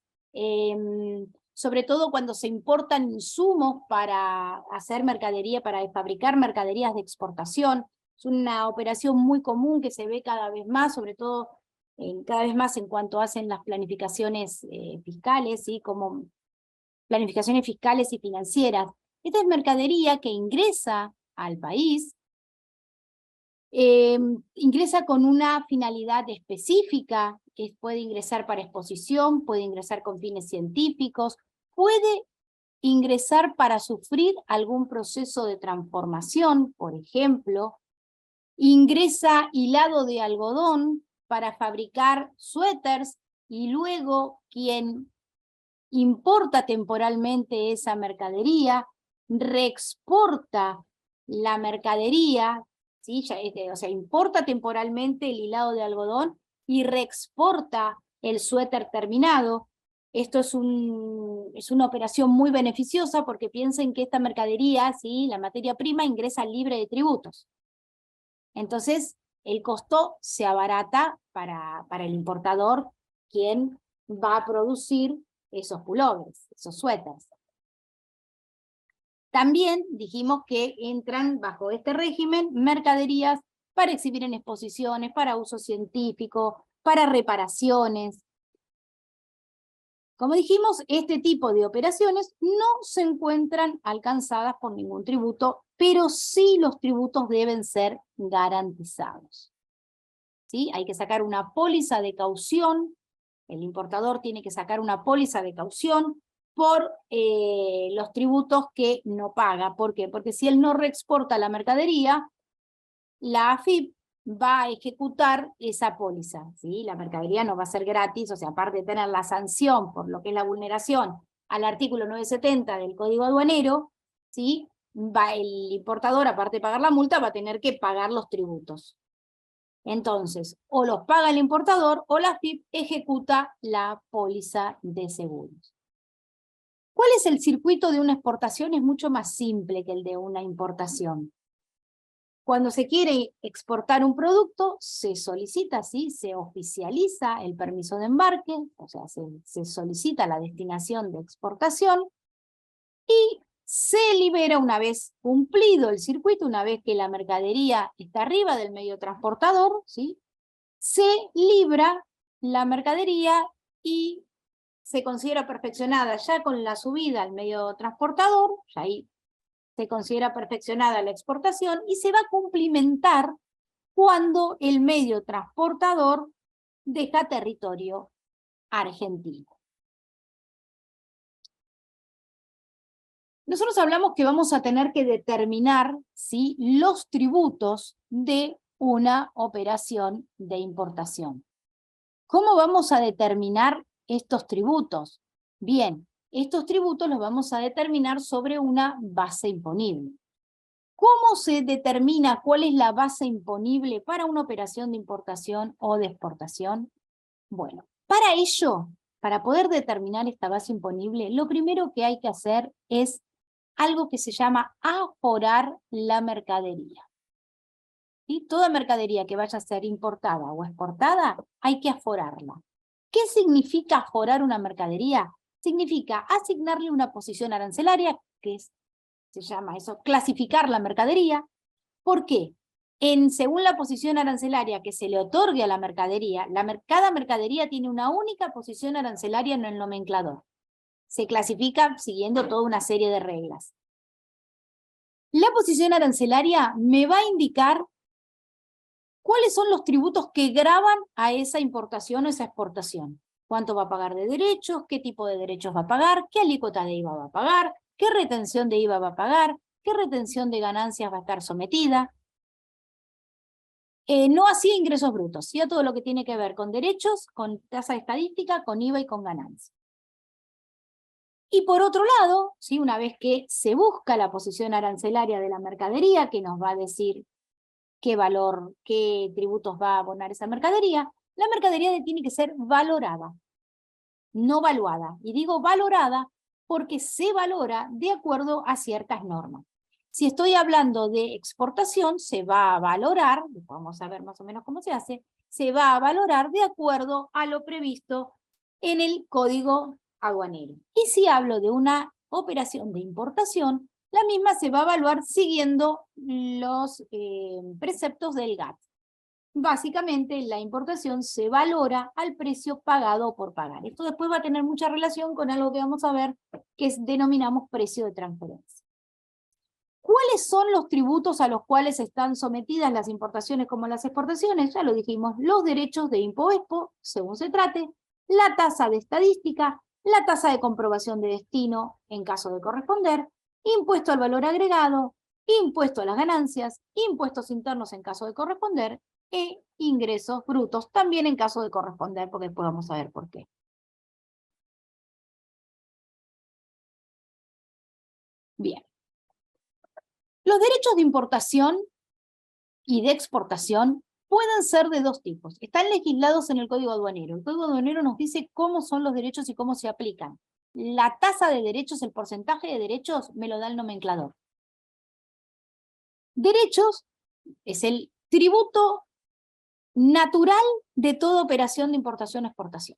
sobre todo cuando se importan insumos para hacer mercadería, para fabricar mercaderías de exportación. Es una operación muy común que se ve cada vez más, sobre todo cada vez más en cuanto hacen las planificaciones fiscales, ¿sí? Como planificaciones fiscales y financieras. Esta es mercadería que ingresa al país, ingresa con una finalidad específica, que puede ingresar para exposición, puede ingresar con fines científicos, puede ingresar para sufrir algún proceso de transformación, por ejemplo, ingresa hilado de algodón para fabricar suéteres y luego quien importa temporalmente esa mercadería, reexporta la mercadería, ¿sí? O sea, importa temporalmente el hilado de algodón y reexporta el suéter terminado. Esto es una operación muy beneficiosa porque piensen que esta mercadería, ¿sí? La materia prima, ingresa libre de tributos. Entonces, el costo se abarata para el importador, quien va a producir esos pullovers, esos suéteres. También dijimos que entran bajo este régimen mercaderías para exhibir en exposiciones, para uso científico, para reparaciones. Como dijimos, este tipo de operaciones no se encuentran alcanzadas por ningún tributo, pero sí los tributos deben ser garantizados. ¿Sí? Hay que sacar una póliza de caución, el importador tiene que sacar una póliza de caución por los tributos que no paga. ¿Por qué? Porque si él no reexporta la mercadería, la AFIP va a ejecutar esa póliza, ¿sí? La mercadería no va a ser gratis, o sea, aparte de tener la sanción por lo que es la vulneración al artículo 970 del Código Aduanero, ¿sí? El importador, aparte de pagar la multa, va a tener que pagar los tributos. Entonces, o los paga el importador o la AFIP ejecuta la póliza de seguros. ¿Cuál es el circuito de una exportación? Es mucho más simple que el de una importación. Cuando se quiere exportar un producto, se solicita, ¿sí? Se oficializa el permiso de embarque, o sea, se solicita la destinación de exportación y se libera una vez cumplido el circuito, una vez que la mercadería está arriba del medio transportador, ¿sí? Se libra la mercadería y se considera perfeccionada ya con la subida al medio transportador, ya ahí se considera perfeccionada la exportación, y se va a cumplimentar cuando el medio transportador deja territorio argentino. Nosotros hablamos que vamos a tener que determinar, ¿sí?, los tributos de una operación de importación. ¿Cómo vamos a determinar estos tributos? Bien, estos tributos los vamos a determinar sobre una base imponible. ¿Cómo se determina cuál es la base imponible para una operación de importación o de exportación? Bueno, para ello, para poder determinar esta base imponible, lo primero que hay que hacer es algo que se llama aforar la mercadería. ¿Sí? Toda mercadería que vaya a ser importada o exportada, hay que aforarla. ¿Qué significa aforar una mercadería? Significa asignarle una posición arancelaria, que se llama eso, clasificar la mercadería. ¿Por qué? Según la posición arancelaria que se le otorgue a la mercadería, cada mercadería tiene una única posición arancelaria en el nomenclador. Se clasifica siguiendo toda una serie de reglas. La posición arancelaria me va a indicar cuáles son los tributos que gravan a esa importación o esa exportación. Cuánto va a pagar de derechos, qué tipo de derechos va a pagar, qué alícuota de IVA va a pagar, qué retención de IVA va a pagar, qué retención de ganancias va a estar sometida. No así ingresos brutos, sí a todo lo que tiene que ver con derechos, con tasa estadística, con IVA y con ganancias. Y por otro lado, ¿sí?, una vez que se busca la posición arancelaria de la mercadería, que nos va a decir qué valor, qué tributos va a abonar esa mercadería, la mercadería tiene que ser valorada, no valuada. Y digo valorada porque se valora de acuerdo a ciertas normas. Si estoy hablando de exportación, se va a valorar, vamos a ver más o menos cómo se hace, se va a valorar de acuerdo a lo previsto en el Código Aduanero. Y si hablo de una operación de importación, la misma se va a evaluar siguiendo los preceptos del GATT. Básicamente, la importación se valora al precio pagado por pagar. Esto después va a tener mucha relación con algo que vamos a ver, que denominamos precio de transferencia. ¿Cuáles son los tributos a los cuales están sometidas las importaciones como las exportaciones? Ya lo dijimos, los derechos de impuesto, según se trate, la tasa de estadística, la tasa de comprobación de destino, en caso de corresponder, impuesto al valor agregado, impuesto a las ganancias, impuestos internos en caso de corresponder, e ingresos brutos, también en caso de corresponder, porque después vamos a ver por qué. Bien. Los derechos de importación y de exportación pueden ser de dos tipos. Están legislados en el Código Aduanero. El Código Aduanero nos dice cómo son los derechos y cómo se aplican. La tasa de derechos, el porcentaje de derechos, me lo da el nomenclador. Derechos es el tributo natural de toda operación de importación o exportación.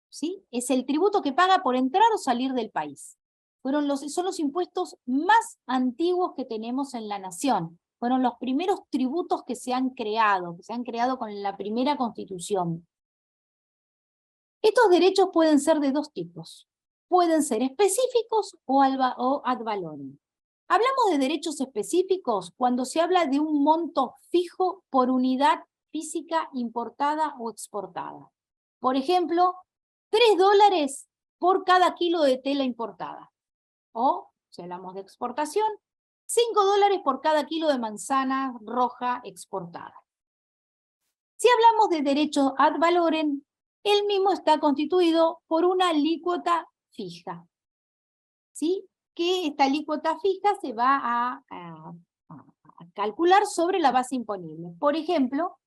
¿Sí? Es el tributo que paga por entrar o salir del país. Son los impuestos más antiguos que tenemos en la nación. Fueron los primeros tributos que se han creado con la primera Constitución. Estos derechos pueden ser de dos tipos. Pueden ser específicos o ad valorem. Hablamos de derechos específicos cuando se habla de un monto fijo por unidad física importada o exportada. Por ejemplo, $3 por cada kilo de tela importada. O, si hablamos de exportación, $5 por cada kilo de manzana roja exportada. Si hablamos de derecho ad valorem, el mismo está constituido por una alícuota fija. ¿Sí? Que esta alícuota fija se va a calcular sobre la base imponible. Por ejemplo,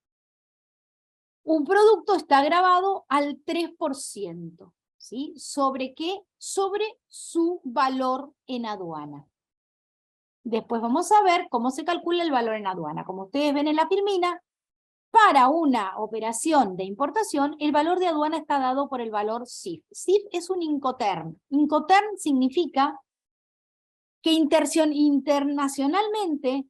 un producto está gravado al 3%. ¿Sí? ¿Sobre qué? Sobre su valor en aduana. Después vamos a ver cómo se calcula el valor en aduana. Como ustedes ven en la filmina, para una operación de importación, el valor de aduana está dado por el valor CIF. CIF es un Incoterm. Incoterm significa que internacionalmente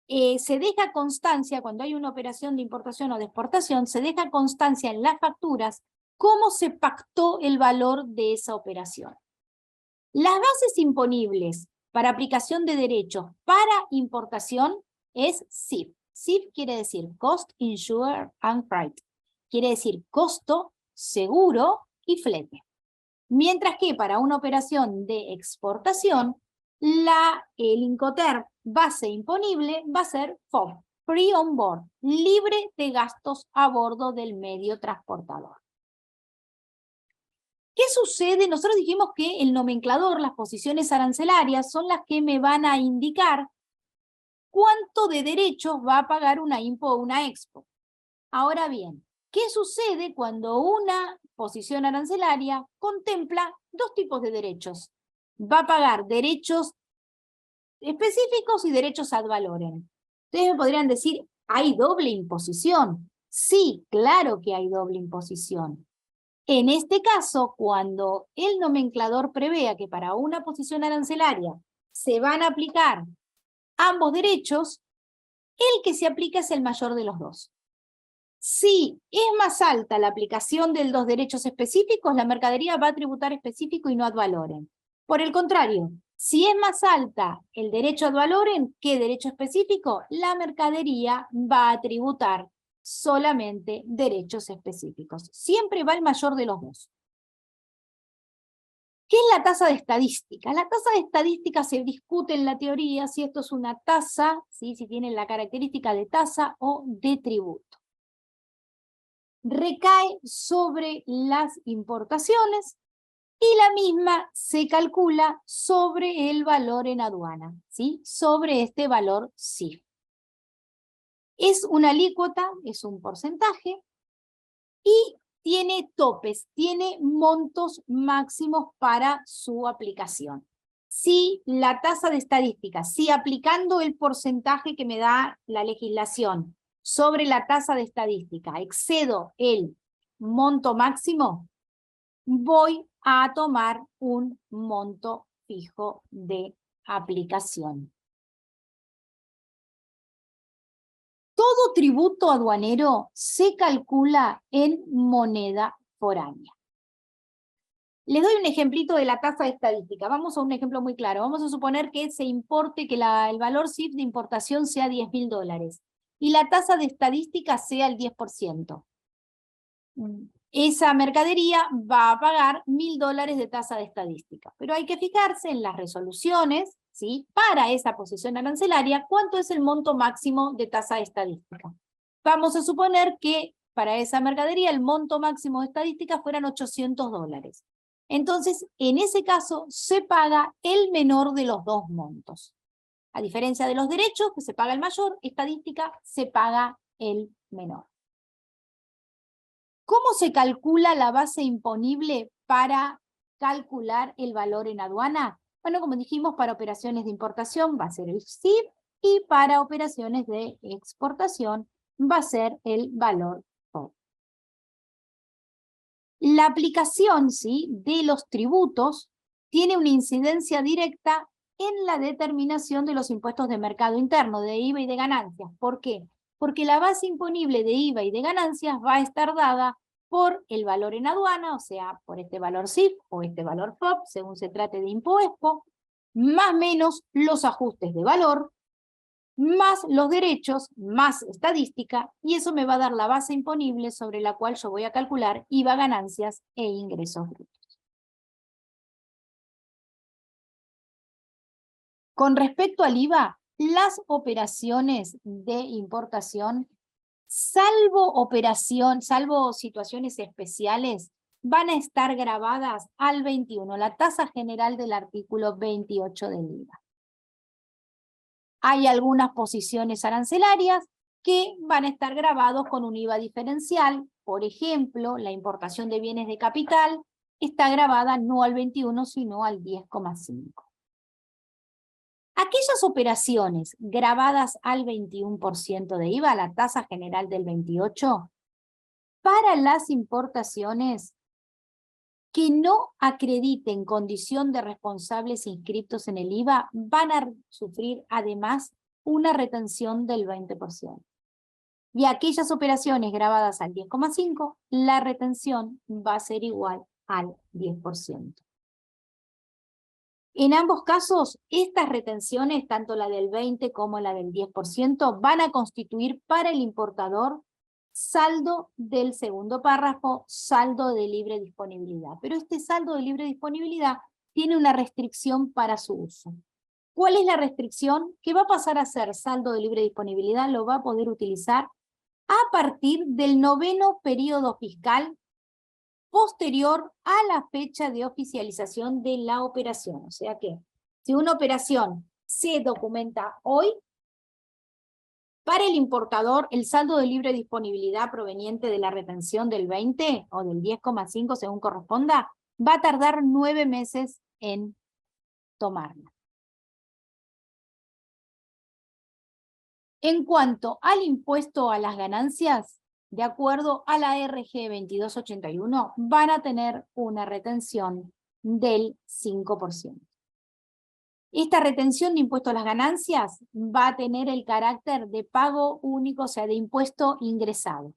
se deja constancia, cuando hay una operación de importación o de exportación, se deja constancia en las facturas cómo se pactó el valor de esa operación. Las bases imponibles para aplicación de derechos para importación es CIF. CIF quiere decir Cost, Insure and Freight. Quiere decir costo, seguro y flete. Mientras que para una operación de exportación, el Incoterm base imponible va a ser FOB, Free on Board, libre de gastos a bordo del medio transportador. ¿Qué sucede? Nosotros dijimos que el nomenclador, las posiciones arancelarias, son las que me van a indicar cuánto de derechos va a pagar una IMPO o una EXPO. Ahora bien, ¿qué sucede cuando una posición arancelaria contempla dos tipos de derechos? Va a pagar derechos específicos y derechos ad valorem. Ustedes me podrían decir, ¿hay doble imposición? Sí, claro que hay doble imposición. En este caso, cuando el nomenclador prevea que para una posición arancelaria se van a aplicar ambos derechos, el que se aplica es el mayor de los dos. Si es más alta la aplicación de los derechos específicos, la mercadería va a tributar específico y no ad valorem. Por el contrario, si es más alta el derecho ad valorem que derecho específico, la mercadería va a tributar solamente derechos específicos. Siempre va el mayor de los dos. ¿Qué es la tasa de estadística? La tasa de estadística se discute en la teoría si esto es una tasa, ¿sí? Si tiene la característica de tasa o de tributo. Recae sobre las importaciones y la misma se calcula sobre el valor en aduana, ¿sí? Sobre este valor CIF. Es una alícuota, es un porcentaje, y tiene topes, tiene montos máximos para su aplicación. Si la tasa de estadística, si aplicando el porcentaje que me da la legislación sobre la tasa de estadística excedo el monto máximo, voy a tomar un monto fijo de aplicación. Todo tributo aduanero se calcula en moneda foránea. Les doy un ejemplito de la tasa de estadística. Vamos a un ejemplo muy claro. Vamos a suponer que se importe que el valor CIF de importación sea $10.000 y la tasa de estadística sea el 10%. Esa mercadería va a pagar $1.000 de tasa de estadística. Pero hay que fijarse en las resoluciones, ¿sí? Para esa posición arancelaria, ¿cuánto es el monto máximo de tasa de estadística? Vamos a suponer que para esa mercadería el monto máximo de estadística fueran $800. Entonces, en ese caso, se paga el menor de los dos montos. A diferencia de los derechos, que se paga el mayor, estadística se paga el menor. ¿Cómo se calcula la base imponible para calcular el valor en aduana? Bueno, como dijimos, para operaciones de importación va a ser el CIF y para operaciones de exportación va a ser el valor FOB. La aplicación, ¿sí?, de los tributos tiene una incidencia directa en la determinación de los impuestos de mercado interno, de IVA y de ganancias. ¿Por qué? Porque la base imponible de IVA y de ganancias va a estar dada por el valor en aduana, o sea, por este valor CIF o este valor FOB, según se trate de IMPO-EXPO, más menos los ajustes de valor, más los derechos, más estadística, y eso me va a dar la base imponible sobre la cual yo voy a calcular IVA, ganancias e ingresos brutos. Con respecto al IVA, las operaciones de importación, salvo situaciones especiales, van a estar grabadas al 21, la tasa general del artículo 28 del IVA. Hay algunas posiciones arancelarias que van a estar grabados con un IVA diferencial. Por ejemplo, la importación de bienes de capital está grabada no al 21, sino al 10,5. Aquellas operaciones grabadas al 21% de IVA, la tasa general del 28%, para las importaciones que no acrediten condición de responsables inscriptos en el IVA, van a sufrir además una retención del 20%. y aquellas operaciones grabadas al 10,5, la retención va a ser igual al 10%. En ambos casos, estas retenciones, tanto la del 20 como la del 10%, van a constituir para el importador saldo del segundo párrafo, saldo de libre disponibilidad. Pero este saldo de libre disponibilidad tiene una restricción para su uso. ¿Cuál es la restricción? Que va a pasar a ser saldo de libre disponibilidad, lo va a poder utilizar a partir del 9º periodo fiscal posterior a la fecha de oficialización de la operación. O sea que, si una operación se documenta hoy, para el importador, el saldo de libre disponibilidad proveniente de la retención del 20 o del 10,5 según corresponda, va a tardar 9 meses en tomarla. En cuanto al impuesto a las ganancias, de acuerdo a la RG 2281, van a tener una retención del 5%. Esta retención de impuesto a las ganancias va a tener el carácter de pago único, o sea, de impuesto ingresado.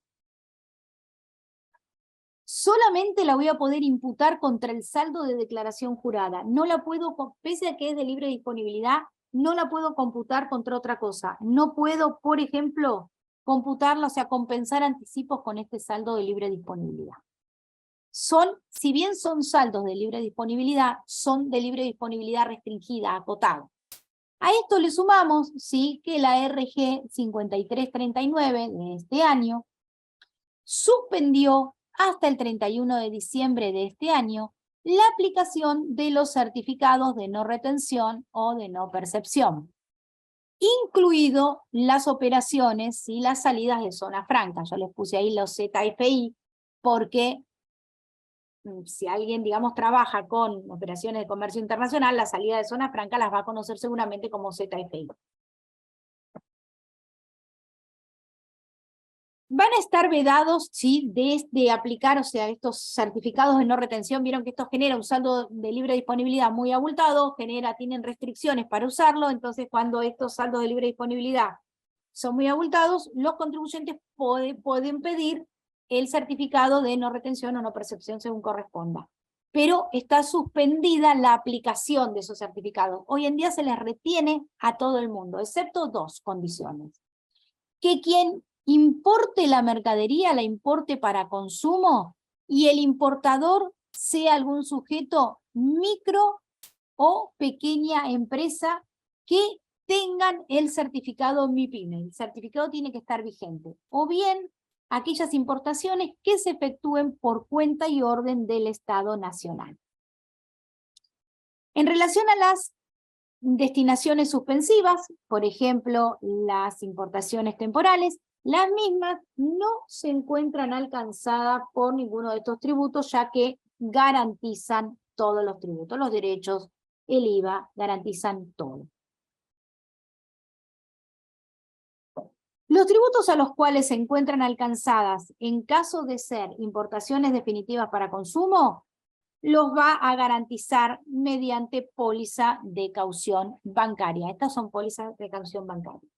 Solamente la voy a poder imputar contra el saldo de declaración jurada. No la puedo, pese a que es de libre disponibilidad, no la puedo computar contra otra cosa. No puedo, por ejemplo, computarla, o sea, compensar anticipos con este saldo de libre disponibilidad. Si bien son saldos de libre disponibilidad, son de libre disponibilidad restringida, acotada. A esto le sumamos, sí, que la RG 5339 de este año suspendió hasta el 31 de diciembre de este año la aplicación de los certificados de no retención o de no percepción, incluido las operaciones y las salidas de zona franca. Yo les puse ahí los ZFI porque si alguien, digamos, trabaja con operaciones de comercio internacional, la salida de zona franca las va a conocer seguramente como ZFI. Van a estar vedados, sí, de aplicar, o sea, estos certificados de no retención. Vieron que esto genera un saldo de libre disponibilidad muy abultado, tienen restricciones para usarlo, entonces cuando estos saldos de libre disponibilidad son muy abultados, los contribuyentes pueden pedir el certificado de no retención o no percepción según corresponda. Pero está suspendida la aplicación de esos certificados. Hoy en día se les retiene a todo el mundo, excepto dos condiciones. Que quien importe la mercadería, la importe para consumo, y el importador sea algún sujeto micro o pequeña empresa que tengan el certificado MIPYME. El certificado tiene que estar vigente. O bien aquellas importaciones que se efectúen por cuenta y orden del Estado Nacional. En relación a las destinaciones suspensivas, por ejemplo, las importaciones temporales, las mismas no se encuentran alcanzadas por ninguno de estos tributos, ya que garantizan todos los tributos, los derechos, el IVA, garantizan todo. Los tributos a los cuales se encuentran alcanzadas en caso de ser importaciones definitivas para consumo, los va a garantizar mediante póliza de caución bancaria. Estas son pólizas de caución bancaria.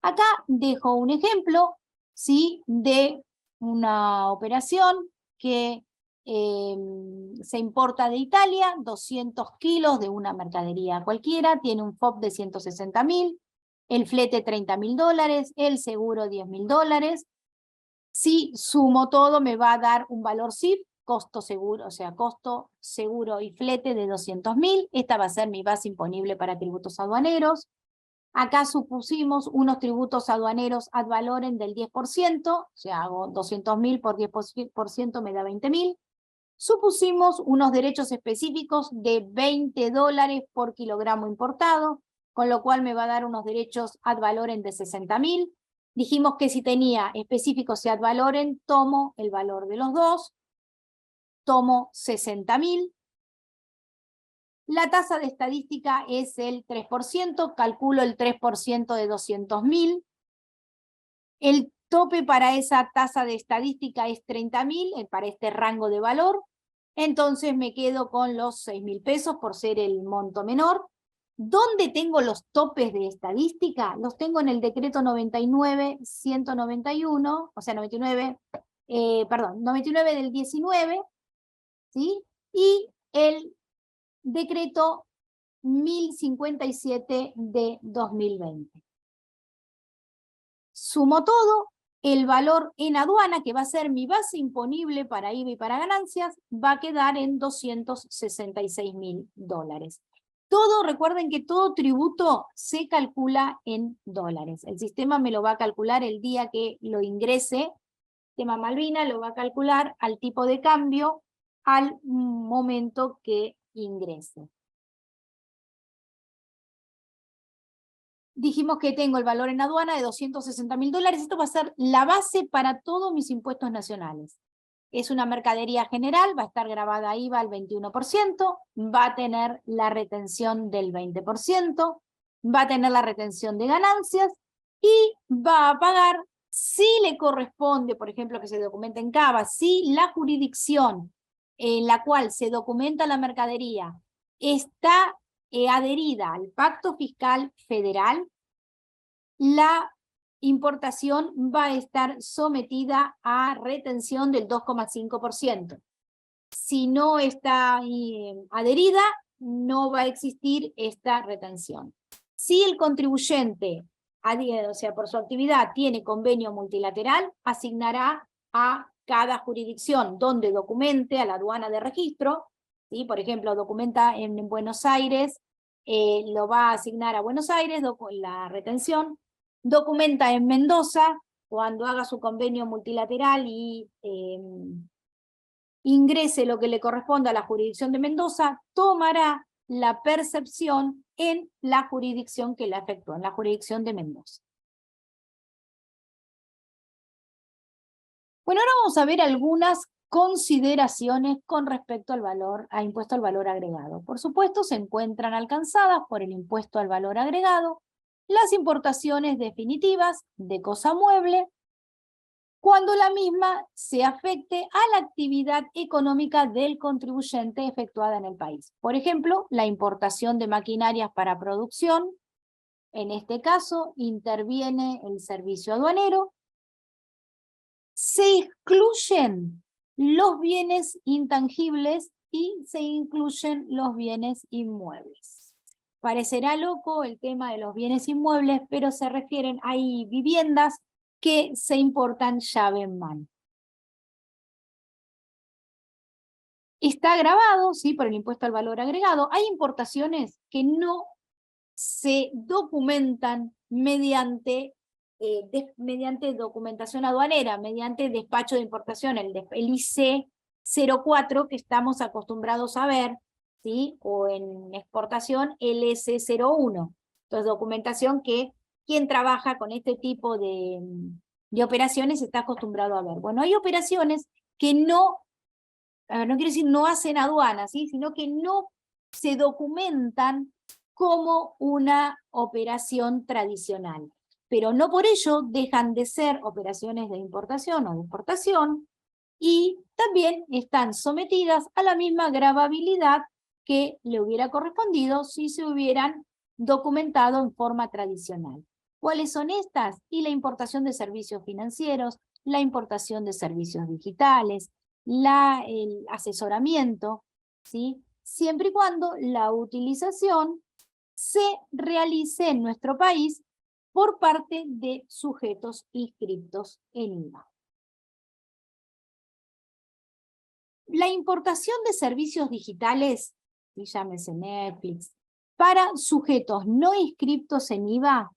Acá dejo un ejemplo, ¿sí?, de una operación que se importa de Italia, 200 kilos de una mercadería cualquiera, tiene un FOB de 160.000, el flete $30.000, el seguro $10.000. Si sumo todo me va a dar un valor CIF, costo seguro, o sea, costo seguro y flete de 200.000. Esta va a ser mi base imponible para tributos aduaneros. Acá supusimos unos tributos aduaneros ad valorem del 10%, o sea, hago 200.000 por 10% me da 20.000. Supusimos unos derechos específicos de $20 por kilogramo importado, con lo cual me va a dar unos derechos ad valorem de 60.000. Dijimos que si tenía específicos y ad valorem, tomo el valor de los dos, tomo 60.000. La tasa de estadística es el 3%, calculo el 3% de 200.000. El tope para esa tasa de estadística es 30.000, para este rango de valor. Entonces me quedo con los 6.000 pesos por ser el monto menor. ¿Dónde tengo los topes de estadística? Los tengo en el decreto 99-191, o sea, 99 del 19, ¿sí? Y el decreto 1057 de 2020. Sumo todo, el valor en aduana, que va a ser mi base imponible para IVA y para ganancias, va a quedar en $266.000. Todo, recuerden que todo tributo se calcula en dólares. El sistema me lo va a calcular el día que lo ingrese. El sistema Malvina lo va a calcular al tipo de cambio al momento que ingrese. Dijimos que tengo el valor en aduana de $260.000. Esto va a ser la base para todos mis impuestos nacionales. Es una mercadería general, va a estar grabada IVA al 21%, va a tener la retención del 20%, va a tener la retención de ganancias y va a pagar, si le corresponde, por ejemplo, que se documente en CABA, si la jurisdicción en la cual se documenta la mercadería está adherida al Pacto Fiscal Federal, la importación va a estar sometida a retención del 2,5%. Si no está adherida, no va a existir esta retención. Si el contribuyente, o sea, por su actividad, tiene convenio multilateral, asignará a cada jurisdicción donde documente a la aduana de registro, ¿sí? Por ejemplo, documenta en Buenos Aires, lo va a asignar a Buenos Aires la retención. Documenta en Mendoza, cuando haga su convenio multilateral y ingrese lo que le corresponde a la jurisdicción de Mendoza, tomará la percepción en la jurisdicción que la efectuó, en la jurisdicción de Mendoza. Bueno, ahora vamos a ver algunas consideraciones con respecto al valor, a impuesto al valor agregado. Por supuesto, se encuentran alcanzadas por el impuesto al valor agregado las importaciones definitivas de cosa mueble, cuando la misma se afecte a la actividad económica del contribuyente efectuada en el país. Por ejemplo, la importación de maquinarias para producción, en este caso interviene el servicio aduanero. Se excluyen los bienes intangibles y se incluyen los bienes inmuebles. Parecerá loco el tema de los bienes inmuebles, pero se refieren, hay viviendas que se importan llave en mano. Está grabado, ¿sí?, por el impuesto al valor agregado. Hay importaciones que no se documentan mediante documentación aduanera, mediante despacho de importación, el IC04 que estamos acostumbrados a ver, ¿sí?, o en exportación el S01. Entonces, documentación que quien trabaja con este tipo de operaciones está acostumbrado a ver. Bueno, hay operaciones que no quiero decir no hacen aduana, ¿sí?, sino que no se documentan como una operación tradicional. Pero no por ello dejan de ser operaciones de importación o de exportación, y también están sometidas a la misma gravabilidad que le hubiera correspondido si se hubieran documentado en forma tradicional. ¿Cuáles son estas? Y la importación de servicios financieros, la importación de servicios digitales, el asesoramiento, ¿sí?, siempre y cuando la utilización se realice en nuestro país por parte de sujetos inscriptos en IVA. La importación de servicios digitales, y llámese Netflix, para sujetos no inscriptos en IVA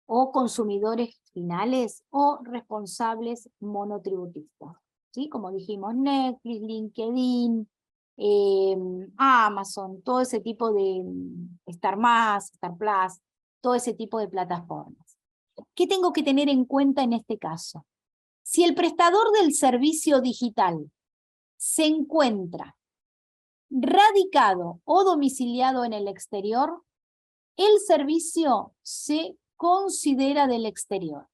o consumidores finales o responsables monotributistas, ¿sí? Como dijimos, Netflix, LinkedIn, Amazon, todo ese tipo de Star Plus, todo ese tipo de plataformas. ¿Qué tengo que tener en cuenta en este caso? Si el prestador del servicio digital se encuentra radicado o domiciliado en el exterior, el servicio se considera del exterior.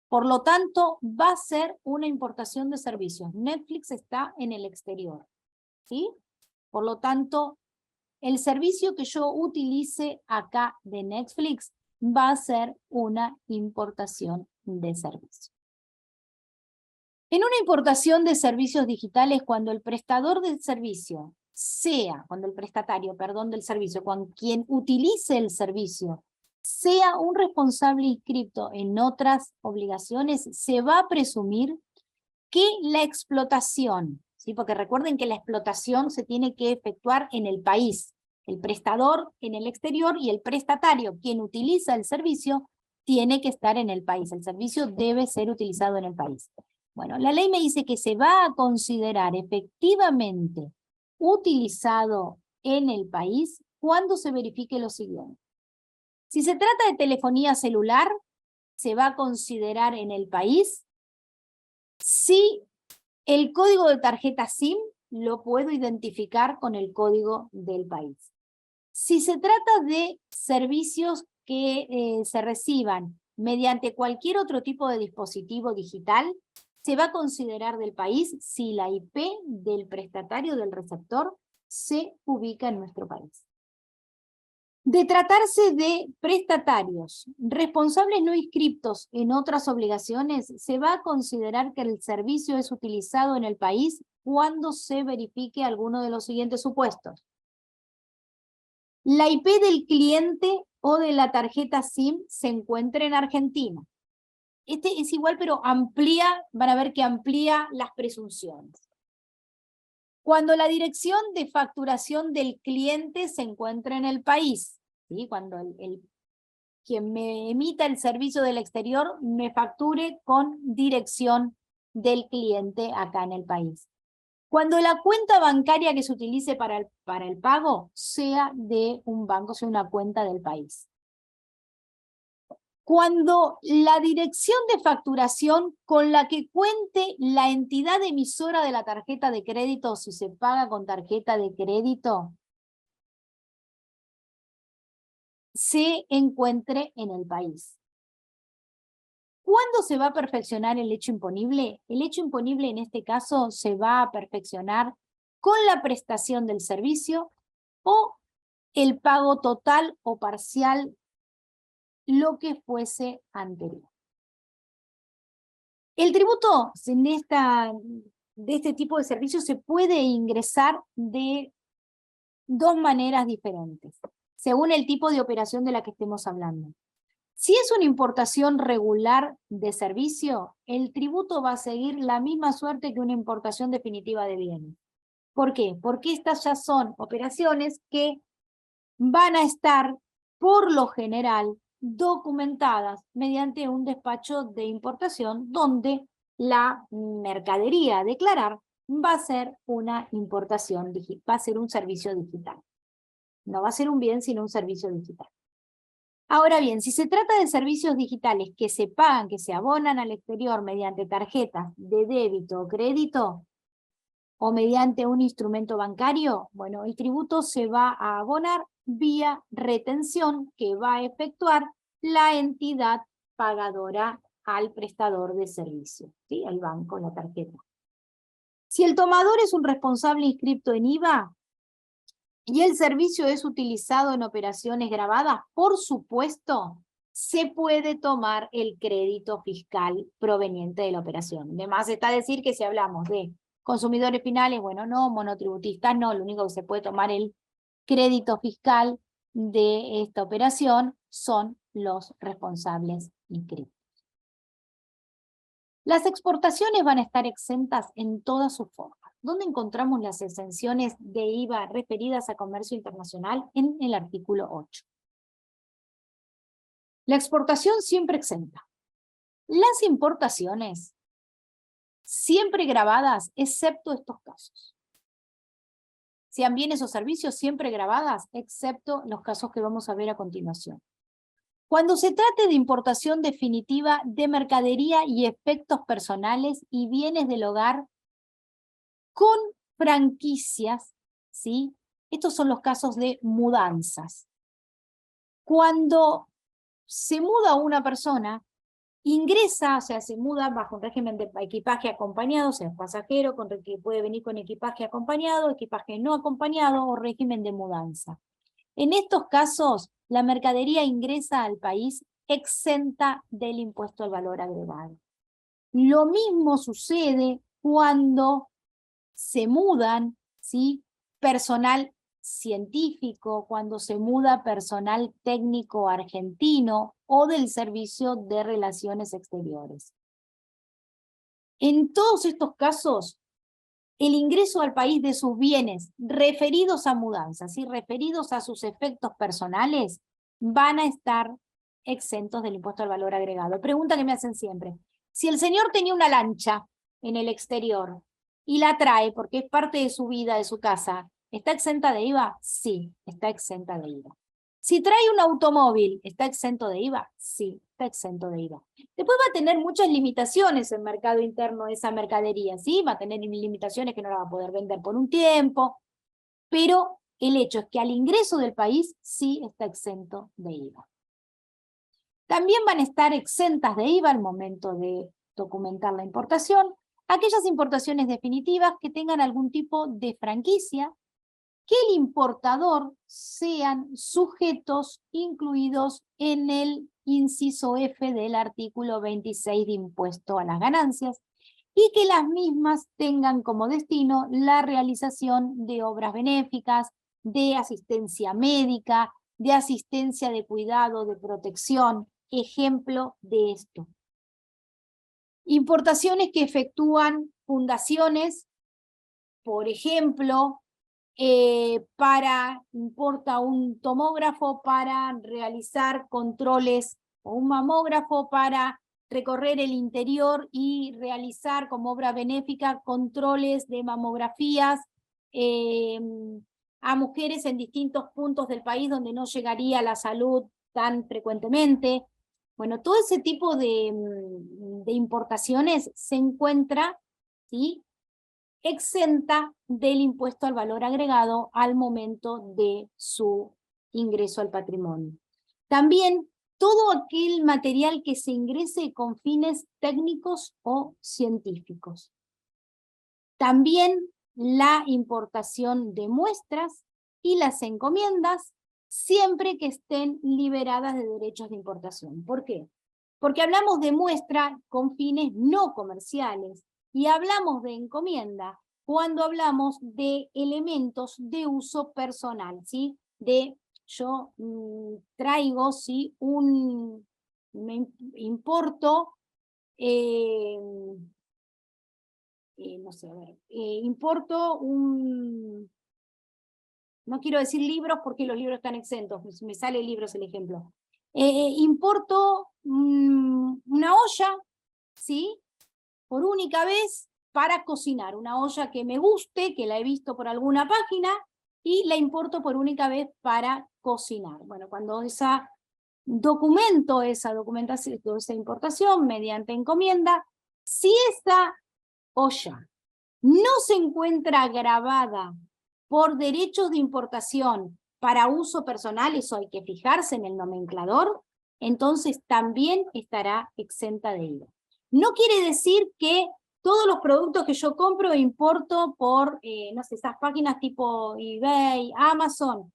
Por lo tanto, va a ser una importación de servicios. Netflix está en el exterior, ¿sí? Por lo tanto, el servicio que yo utilice acá de Netflix va a ser una importación de servicio. En una importación de servicios digitales, cuando el prestador del servicio cuando el prestatario, perdón, del servicio, cuando quien utilice el servicio, sea un responsable inscripto en otras obligaciones, se va a presumir que la explotación, ¿sí? Porque recuerden que la explotación se tiene que efectuar en el país, el prestador en el exterior y el prestatario, quien utiliza el servicio, tiene que estar en el país, el servicio debe ser utilizado en el país. Bueno, la ley me dice que se va a considerar efectivamente utilizado en el país cuando se verifique lo siguiente. Si se trata de telefonía celular, se va a considerar en el país si el código de tarjeta SIM lo puedo identificar con el código del país. Si se trata de servicios que se reciban mediante cualquier otro tipo de dispositivo digital, se va a considerar del país si la IP del prestatario del receptor se ubica en nuestro país. De tratarse de prestatarios responsables no inscriptos en otras obligaciones, se va a considerar que el servicio es utilizado en el país cuando se verifique alguno de los siguientes supuestos. La IP del cliente o de la tarjeta SIM se encuentra en Argentina. Este es igual, pero amplía, van a ver que amplía las presunciones. Cuando la dirección de facturación del cliente se encuentra en el país, ¿sí? Cuando quien me emita el servicio del exterior me facture con dirección del cliente acá en el país. Cuando la cuenta bancaria que se utilice para el pago sea de un banco, sea una cuenta del país. Cuando la dirección de facturación con la que cuente la entidad emisora de la tarjeta de crédito, si se paga con tarjeta de crédito, se encuentre en el país. ¿Cuándo se va a perfeccionar el hecho imponible? El hecho imponible en este caso se va a perfeccionar con la prestación del servicio o el pago total o parcial, lo que fuese anterior. El tributo de este tipo de servicios se puede ingresar de dos maneras diferentes, según el tipo de operación de la que estemos hablando. Si es una importación regular de servicio, el tributo va a seguir la misma suerte que una importación definitiva de bienes. ¿Por qué? Porque estas ya son operaciones que van a estar, por lo general, documentadas mediante un despacho de importación donde la mercadería a declarar va a ser una importación digital, va a ser un servicio digital. No va a ser un bien, sino un servicio digital. Ahora bien, si se trata de servicios digitales que se pagan, que se abonan al exterior mediante tarjetas de débito o crédito, o mediante un instrumento bancario, bueno, el tributo se va a abonar vía retención que va a efectuar la entidad pagadora al prestador de servicio, ¿sí? El banco, la tarjeta. Si el tomador es un responsable inscripto en IVA y el servicio es utilizado en operaciones grabadas, por supuesto, se puede tomar el crédito fiscal proveniente de la operación. Además está decir que si hablamos de consumidores finales, bueno, no, monotributistas no, lo único que se puede tomar el crédito fiscal de esta operación son los responsables inscritos. Las exportaciones van a estar exentas en todas sus formas. ¿Dónde encontramos las exenciones de IVA referidas a comercio internacional? En el artículo 8. La exportación siempre exenta. Las importaciones siempre grabadas, excepto estos casos. Sean bienes o servicios siempre grabadas, excepto los casos que vamos a ver a continuación. Cuando se trate de importación definitiva de mercadería y efectos personales y bienes del hogar con franquicias, ¿sí? Estos son los casos de mudanzas. Cuando se muda una persona ingresa, o sea, se muda bajo un régimen de equipaje acompañado, o sea, pasajero, que puede venir con equipaje acompañado, equipaje no acompañado o régimen de mudanza. En estos casos, la mercadería ingresa al país exenta del impuesto al valor agregado. Lo mismo sucede cuando se mudan, ¿sí?, personal científico, cuando se muda personal técnico argentino o del Servicio de Relaciones Exteriores. En todos estos casos, el ingreso al país de sus bienes referidos a mudanzas y referidos a sus efectos personales van a estar exentos del impuesto al valor agregado. Pregunta que me hacen siempre. Si el señor tenía una lancha en el exterior y la trae porque es parte de su vida, de su casa, ¿está exenta de IVA? Sí, está exenta de IVA. Si trae un automóvil, ¿está exento de IVA? Sí, está exento de IVA. Después va a tener muchas limitaciones en el mercado interno de esa mercadería, ¿sí? Va a tener limitaciones que no la va a poder vender por un tiempo, pero el hecho es que al ingreso del país sí está exento de IVA. También van a estar exentas de IVA al momento de documentar la importación, aquellas importaciones definitivas que tengan algún tipo de franquicia, que el importador sean sujetos incluidos en el inciso F del artículo 26 de impuesto a las ganancias, y que las mismas tengan como destino la realización de obras benéficas, de asistencia médica, de asistencia de cuidado, de protección. Ejemplo de esto: importaciones que efectúan fundaciones, por ejemplo, importa un tomógrafo para realizar controles, o un mamógrafo para recorrer el interior y realizar como obra benéfica controles de mamografías a mujeres en distintos puntos del país donde no llegaría la salud tan frecuentemente. Bueno, todo ese tipo de importaciones se encuentra, ¿sí?, exenta del impuesto al valor agregado al momento de su ingreso al patrimonio. También todo aquel material que se ingrese con fines técnicos o científicos. También la importación de muestras y las encomiendas, siempre que estén liberadas de derechos de importación. ¿Por qué? Porque hablamos de muestra con fines no comerciales, y hablamos de encomienda cuando hablamos de elementos de uso personal, ¿sí? Yo traigo, ¿sí?, importo, no sé, a ver, importo no quiero decir libros porque los libros están exentos, me sale libros el ejemplo. Importo una olla, ¿sí?, por única vez para cocinar, una olla que me guste, que la he visto por alguna página, y la importo por única vez para cocinar. Bueno, cuando documento esa documentación, esa importación mediante encomienda, si esa olla no se encuentra grabada por derechos de importación para uso personal, eso hay que fijarse en el nomenclador, entonces también estará exenta de IVA. No quiere decir que todos los productos que yo compro e importo por, no sé, esas páginas tipo eBay, Amazon.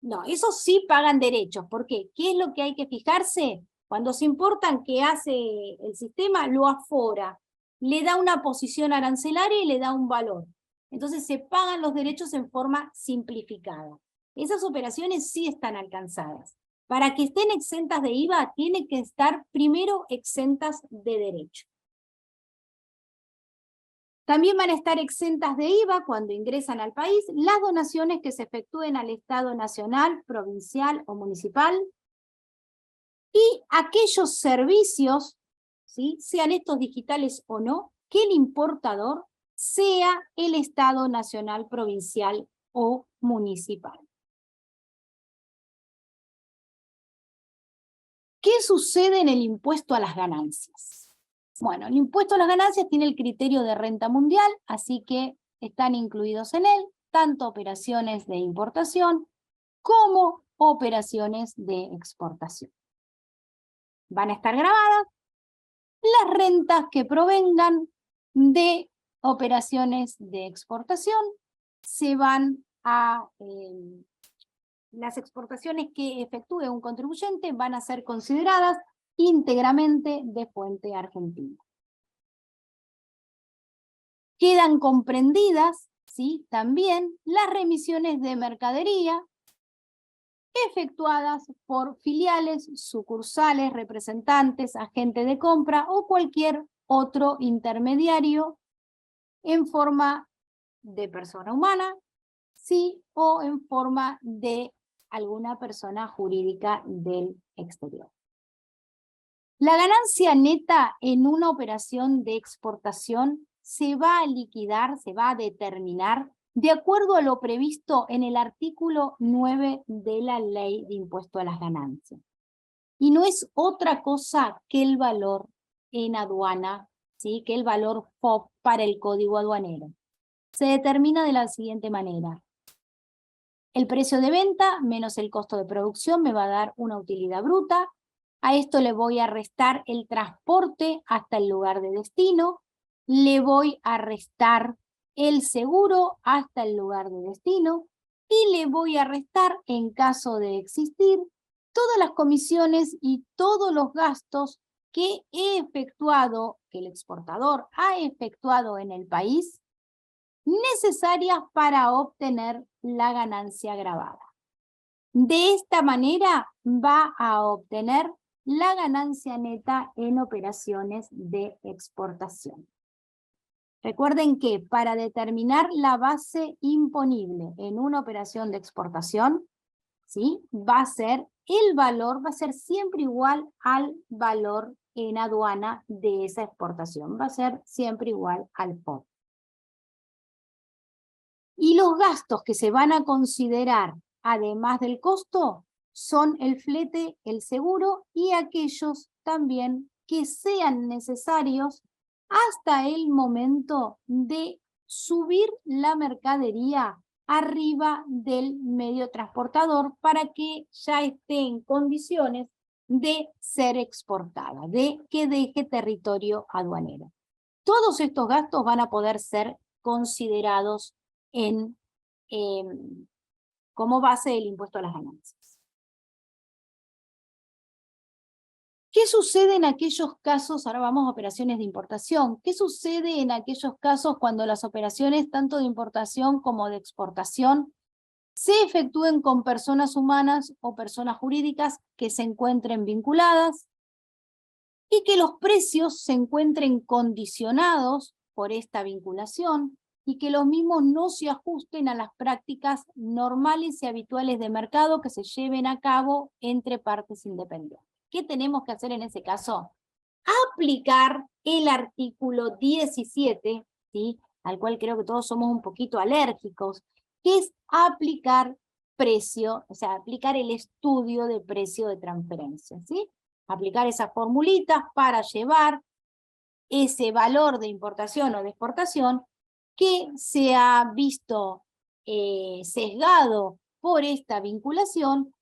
No, esos sí pagan derechos. ¿Por qué? ¿Qué es lo que hay que fijarse? Cuando se importan, ¿qué hace el sistema? Lo afora, le da una posición arancelaria y le da un valor. Entonces se pagan los derechos en forma simplificada. Esas operaciones sí están alcanzadas. Para que estén exentas de IVA, tienen que estar primero exentas de derecho. También van a estar exentas de IVA cuando ingresan al país las donaciones que se efectúen al Estado nacional, provincial o municipal, y aquellos servicios, ¿sí?, sean estos digitales o no, que el importador sea el Estado nacional, provincial o municipal. ¿Qué sucede en el impuesto a las ganancias? Bueno, el impuesto a las ganancias tiene el criterio de renta mundial, así que están incluidos en él tanto operaciones de importación como operaciones de exportación. Van a estar grabadas las rentas que provengan de operaciones de exportación se van a... las exportaciones que efectúe un contribuyente van a ser consideradas íntegramente de fuente argentina. Quedan comprendidas, ¿sí?, también las remisiones de mercadería efectuadas por filiales, sucursales, representantes, agentes de compra o cualquier otro intermediario en forma de persona humana, sí, o en forma de alguna persona jurídica del exterior. La ganancia neta en una operación de exportación se va a liquidar, se va a determinar de acuerdo a lo previsto en el artículo 9 de la Ley de Impuesto a las Ganancias. Y no es otra cosa que el valor en aduana, ¿sí?, que el valor FOB para el código aduanero. Se determina de la siguiente manera. El precio de venta menos el costo de producción me va a dar una utilidad bruta. A esto le voy a restar el transporte hasta el lugar de destino. Le voy a restar el seguro hasta el lugar de destino. Y le voy a restar, en caso de existir, todas las comisiones y todos los gastos que he efectuado, que el exportador ha efectuado en el país, necesarias para obtener la ganancia gravada. De esta manera va a obtener la ganancia neta en operaciones de exportación. Recuerden que para determinar la base imponible en una operación de exportación, ¿sí?, va a ser el valor, va a ser siempre igual al valor en aduana de esa exportación, va a ser siempre igual al FOB. Y los gastos que se van a considerar, además del costo, son el flete, el seguro y aquellos también que sean necesarios hasta el momento de subir la mercadería arriba del medio transportador para que ya esté en condiciones de ser exportada, de que deje territorio aduanero. Todos estos gastos van a poder ser considerados como base del impuesto a las ganancias. ¿Qué sucede en aquellos casos? Ahora vamos a operaciones de importación. ¿Qué sucede en aquellos casos cuando las operaciones tanto de importación como de exportación se efectúen con personas humanas o personas jurídicas que se encuentren vinculadas y que los precios se encuentren condicionados por esta vinculación y que los mismos no se ajusten a las prácticas normales y habituales de mercado que se lleven a cabo entre partes independientes? ¿Qué tenemos que hacer en ese caso? Aplicar el artículo 17, ¿sí?, al cual creo que todos somos un poquito alérgicos, que es aplicar precio, o sea, aplicar el estudio de precio de transferencia, ¿sí? Aplicar esas formulitas para llevar ese valor de importación o de exportación que se ha visto sesgado por esta vinculación,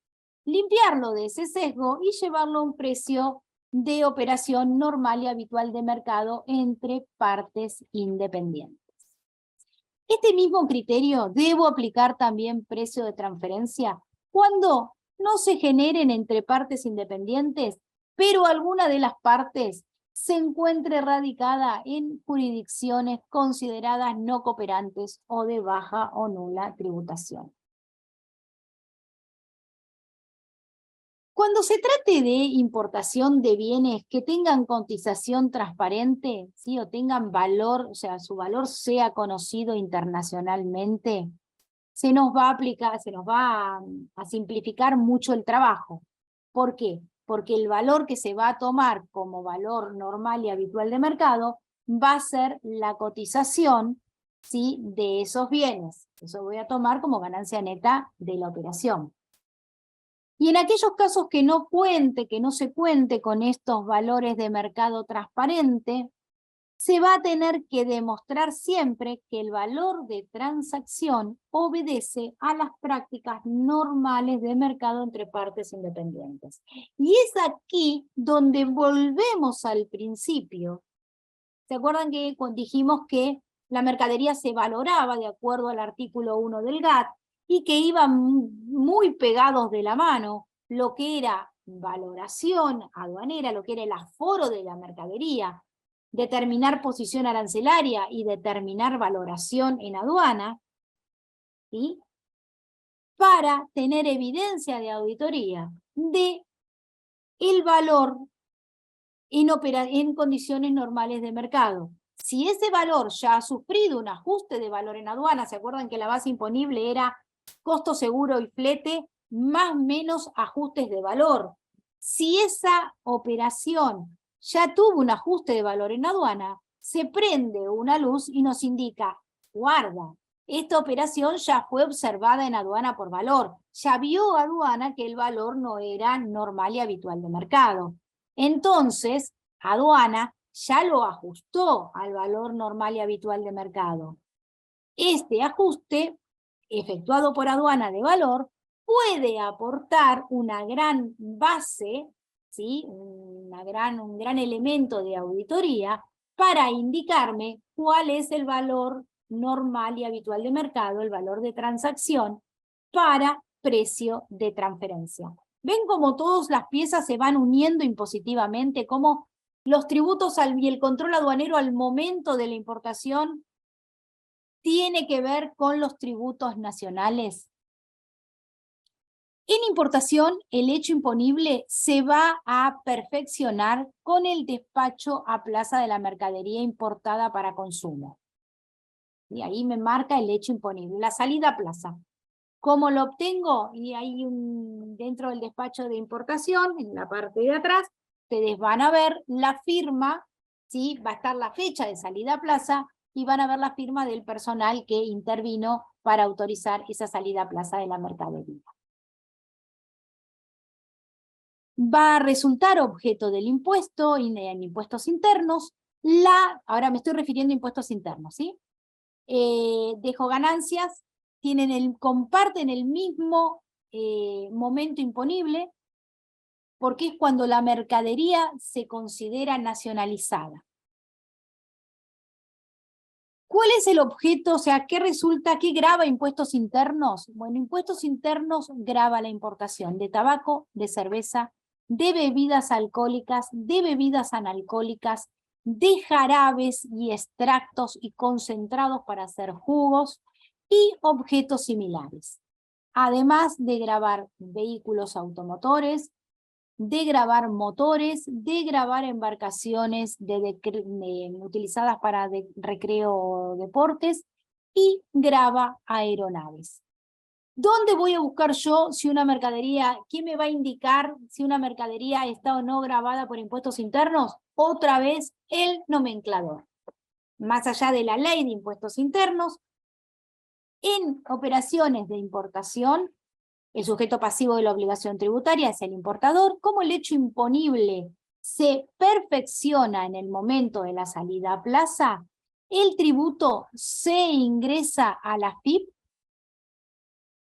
limpiarlo de ese sesgo y llevarlo a un precio de operación normal y habitual de mercado entre partes independientes. Este mismo criterio debo aplicar también precio de transferencia cuando no se generen entre partes independientes, pero alguna de las partes se encuentre radicada en jurisdicciones consideradas no cooperantes o de baja o nula tributación. Cuando se trate de importación de bienes que tengan cotización transparente, ¿sí?, o tengan valor, o sea, su valor sea conocido internacionalmente, se nos va a aplicar, se nos va a simplificar mucho el trabajo. ¿Por qué? Porque el valor que se va a tomar como valor normal y habitual de mercado va a ser la cotización, ¿sí?, de esos bienes. Eso voy a tomar como ganancia neta de la operación. Y en aquellos casos que no se cuente con estos valores de mercado transparente, se va a tener que demostrar siempre que el valor de transacción obedece a las prácticas normales de mercado entre partes independientes. Y es aquí donde volvemos al principio. ¿Se acuerdan que dijimos que la mercadería se valoraba de acuerdo al artículo 1 del GATT y que iban muy pegados de la mano lo que era valoración aduanera, lo que era el aforo de la mercadería, determinar posición arancelaria y determinar valoración en aduana, ¿sí? Para tener evidencia de auditoría de el valor en condiciones normales de mercado. Si ese valor ya ha sufrido un ajuste de valor en aduana, ¿se acuerdan que la base imponible era costo seguro y flete más menos ajustes de valor? Si esa operación ya tuvo un ajuste de valor en aduana, se prende una luz y nos indica, guarda, esta operación ya fue observada en aduana por valor, ya vio aduana que el valor no era normal y habitual de mercado. Entonces, aduana ya lo ajustó al valor normal y habitual de mercado. Este ajuste, efectuado por aduana de valor, puede aportar una gran base, ¿sí? un gran elemento de auditoría para indicarme cuál es el valor normal y habitual de mercado, el valor de transacción, para precio de transferencia. ¿Ven cómo todas las piezas se van uniendo impositivamente? ¿Cómo los tributos y el control aduanero al momento de la importación tiene que ver con los tributos nacionales? En importación, el hecho imponible se va a perfeccionar con el despacho a plaza de la mercadería importada para consumo. Y ahí me marca el hecho imponible, la salida a plaza. ¿Cómo lo obtengo? Y hay dentro del despacho de importación, en la parte de atrás, ustedes van a ver la firma, ¿sí? Va a estar la fecha de salida a plaza y van a ver la firma del personal que intervino para autorizar esa salida a plaza de la mercadería. Va a resultar objeto del impuesto en impuestos internos, ahora me estoy refiriendo a impuestos internos, ¿sí? Dejo ganancias, comparten el mismo momento imponible, porque es cuando la mercadería se considera nacionalizada. ¿Cuál es el objeto? O sea, ¿qué resulta? ¿Qué grava impuestos internos? Bueno, impuestos internos grava la importación de tabaco, de cerveza, de bebidas alcohólicas, de bebidas analcohólicas, de jarabes y extractos y concentrados para hacer jugos y objetos similares. Además de gravar vehículos automotores, de gravar motores, de gravar embarcaciones utilizadas para recreo o deportes y grava aeronaves. ¿Dónde voy a buscar yo si una mercadería, quién me va a indicar si una mercadería está o no grabada por impuestos internos? Otra vez el nomenclador. Más allá de la ley de impuestos internos, en operaciones de importación, el sujeto pasivo de la obligación tributaria es el importador. Como el hecho imponible se perfecciona en el momento de la salida a plaza, el tributo se ingresa a la FIP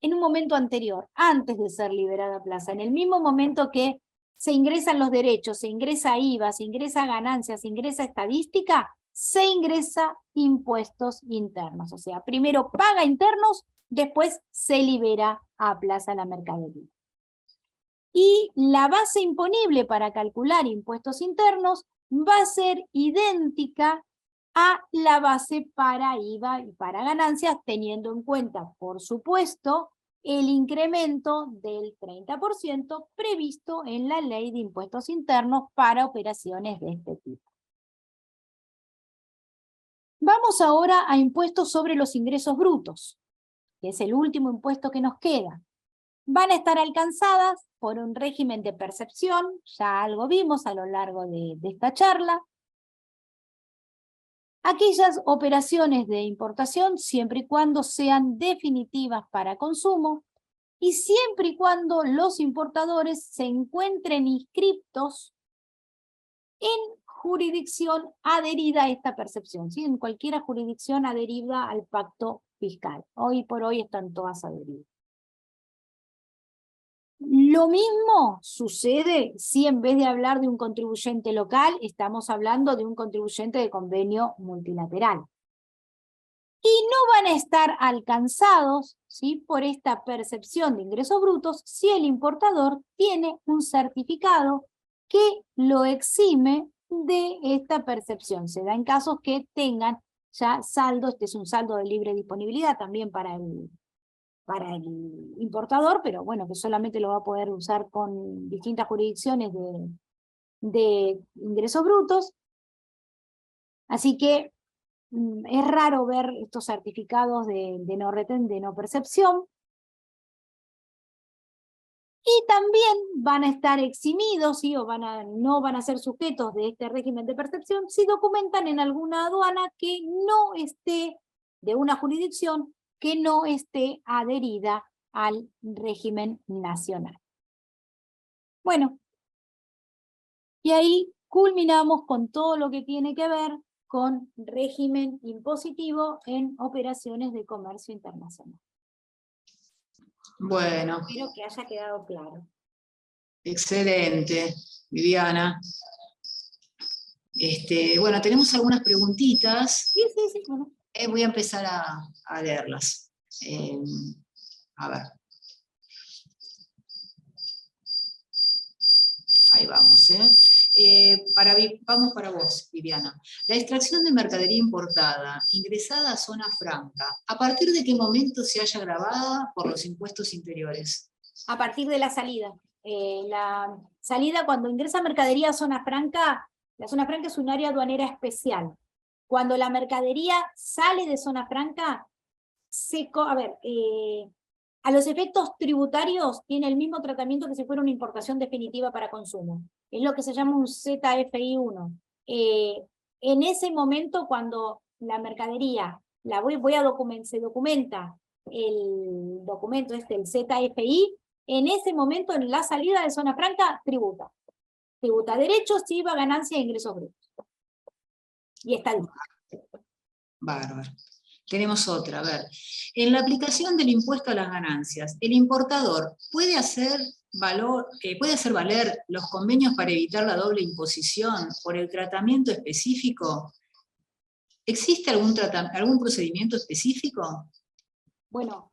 en un momento anterior, antes de ser liberada a plaza, en el mismo momento que se ingresan los derechos, se ingresa IVA, se ingresa ganancias, se ingresa estadística, se ingresa impuestos internos. O sea, primero paga internos, después se libera a plaza la mercadería. Y la base imponible para calcular impuestos internos va a ser idéntica a la base para IVA y para ganancias, teniendo en cuenta, por supuesto, el incremento del 30% previsto en la ley de impuestos internos para operaciones de este tipo. Vamos ahora a impuestos sobre los ingresos brutos, que es el último impuesto que nos queda. Van a estar alcanzadas por un régimen de percepción, ya algo vimos a lo largo de esta charla. Aquellas operaciones de importación, siempre y cuando sean definitivas para consumo, y siempre y cuando los importadores se encuentren inscriptos en jurisdicción adherida a esta percepción, ¿sí? En cualquier jurisdicción adherida al pacto fiscal. Hoy por hoy están todas adheridas. Lo mismo sucede si en vez de hablar de un contribuyente local, estamos hablando de un contribuyente de convenio multilateral. Y no van a estar alcanzados, ¿sí?, por esta percepción de ingresos brutos si el importador tiene un certificado que lo exime de esta percepción. Se da en casos que tengan ya saldo, este es un saldo de libre disponibilidad también para el importador, pero bueno, que solamente lo va a poder usar con distintas jurisdicciones de ingresos brutos. Así que es raro ver estos certificados de no percepción. Y también van a estar eximidos, ¿sí?, o no van a ser sujetos de este régimen de percepción si documentan en alguna aduana que no esté, de una jurisdicción, que no esté adherida al régimen nacional. Bueno, y ahí culminamos con todo lo que tiene que ver con régimen impositivo en operaciones de comercio internacional. Bueno. Espero que haya quedado claro. Excelente, Viviana. Bueno, tenemos algunas preguntitas. Sí. Bueno. Voy a empezar a leerlas. A ver. Ahí vamos, vamos para vos, Viviana. La extracción de mercadería importada, ingresada a zona franca, ¿a partir de qué momento se haya grabada por los impuestos interiores? A partir de la salida. La salida, cuando ingresa mercadería a zona franca, la zona franca es un área aduanera especial. Cuando la mercadería sale de zona franca, a los efectos tributarios tiene el mismo tratamiento que si fuera una importación definitiva para consumo. Es lo que se llama un ZFI-1. En ese momento, cuando la mercadería se documenta el documento el ZFI, en ese momento, en la salida de zona franca, tributa. Tributa derechos, IVA, ganancia e ingresos brutos. Y está ahí. Bárbaro. Tenemos otra, a ver. En la aplicación del impuesto a las ganancias, ¿el importador puede hacer valer los convenios para evitar la doble imposición por el tratamiento específico? ¿Existe algún procedimiento específico? Bueno,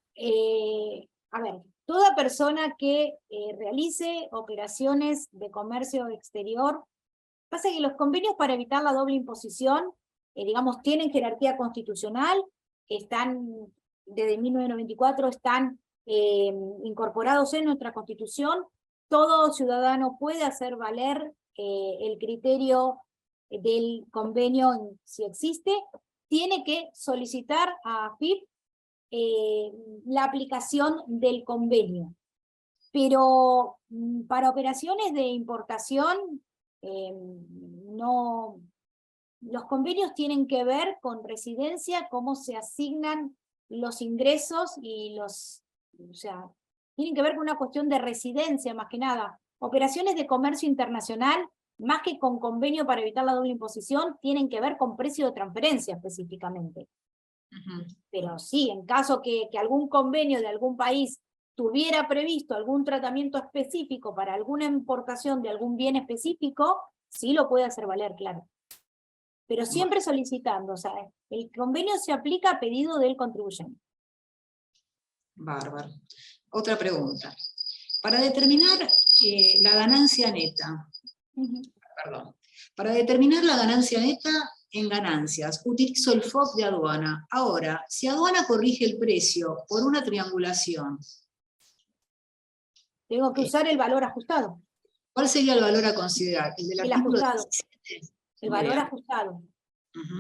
a ver, toda persona que realice operaciones de comercio exterior, pasa que los convenios para evitar la doble imposición, digamos, tienen jerarquía constitucional, están, desde 1994, están incorporados en nuestra Constitución. Todo ciudadano puede hacer valer el criterio del convenio, si existe, tiene que solicitar a AFIP la aplicación del convenio. Pero para operaciones de importación, no, los convenios tienen que ver con residencia, cómo se asignan los ingresos y o sea, tienen que ver con una cuestión de residencia más que nada. Operaciones de comercio internacional, más que con convenio para evitar la doble imposición, tienen que ver con precio de transferencia específicamente. Pero sí, en caso que algún convenio de algún país tuviera previsto algún tratamiento específico para alguna importación de algún bien específico, sí lo puede hacer valer, claro. Pero siempre solicitando, o sea, el convenio se aplica a pedido del contribuyente. Bárbaro. Otra pregunta. Para determinar la ganancia neta, para determinar la ganancia neta en ganancias, utilizo el FOB de aduana. Ahora, si aduana corrige el precio por una triangulación, tengo que usar el valor ajustado. ¿Cuál sería el valor a considerar? El ajustado. El valor ajustado.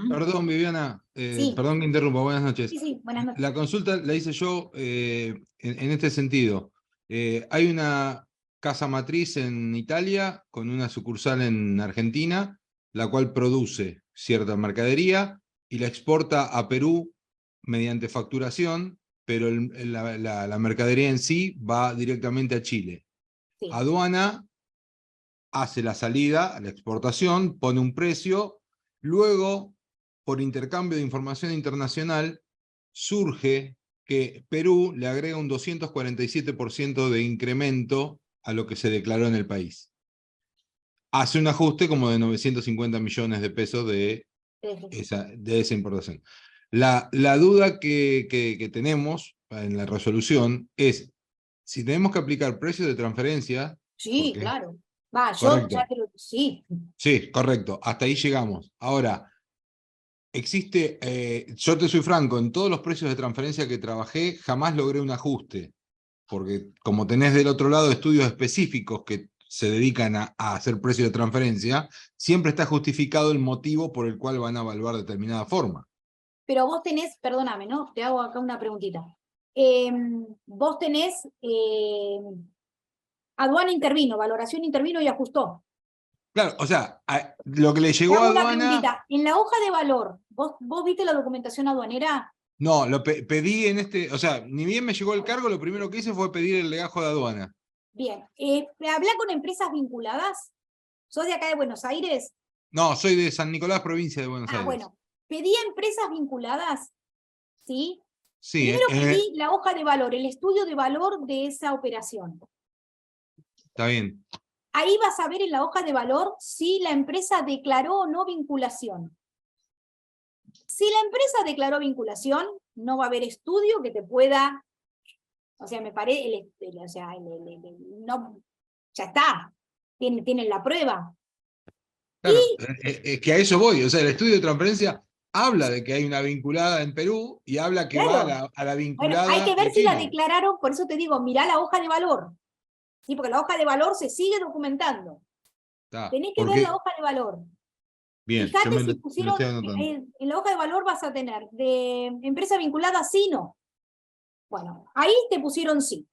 Perdón, Viviana, Sí. Perdón que interrumpa, buenas noches. Sí, buenas noches. La consulta la hice yo en este sentido. Hay una casa matriz en Italia con una sucursal en Argentina, la cual produce cierta mercadería y la exporta a Perú mediante facturación, pero la mercadería en sí va directamente a Chile. Sí. Aduana hace la salida, la exportación, pone un precio, luego, por intercambio de información internacional, surge que Perú le agrega un 247% de incremento a lo que se declaró en el país. Hace un ajuste como de 950 millones de pesos de esa importación. La duda que tenemos en la resolución es si tenemos que aplicar precios de transferencia. Sí, porque, claro. Va, yo correcto, ya creo que sí. sí, correcto, hasta ahí llegamos. Ahora, existe, yo te soy franco, en todos los precios de transferencia que trabajé, jamás logré un ajuste, porque como tenés del otro lado estudios específicos que se dedican a hacer precios de transferencia, siempre está justificado el motivo por el cual van a evaluar de determinada forma. Pero vos tenés, perdóname, ¿no? Te hago acá una preguntita. Vos tenés, aduana intervino, valoración intervino y ajustó. Claro, o sea, lo que le Te llegó a hago una aduana... preguntita. En la hoja de valor, ¿vos viste la documentación aduanera? No, lo pedí en este, o sea, ni bien me llegó el cargo, lo primero que hice fue pedir el legajo de aduana. Bien. ¿Habla con empresas vinculadas? ¿Sos de acá de Buenos Aires? No, soy de San Nicolás, provincia de Buenos Aires. Bueno. ¿Pedí empresas vinculadas? ¿Sí? Sí, Primero pedí la hoja de valor, el estudio de valor de esa operación. está bien. Ahí vas a ver en la hoja de valor si la empresa declaró o no vinculación. Si la empresa declaró vinculación, no va a haber estudio que te pueda, o sea, me parece, no, ya está, tienen la prueba. Claro, es que a eso voy, o sea, el estudio de transparencia habla de que hay una vinculada en Perú y habla que Claro. va a la vinculada. Bueno, hay que ver de si la Chile. declararon, por eso te digo, mirá la hoja de valor. ¿Sí? Porque la hoja de valor se sigue documentando. Tenés que ver la hoja de valor. Bien, Fíjate yo me si lo pusieron, estoy anotando. en la hoja de valor vas a tener de empresa vinculada sí, no. Bueno, ahí te pusieron sí.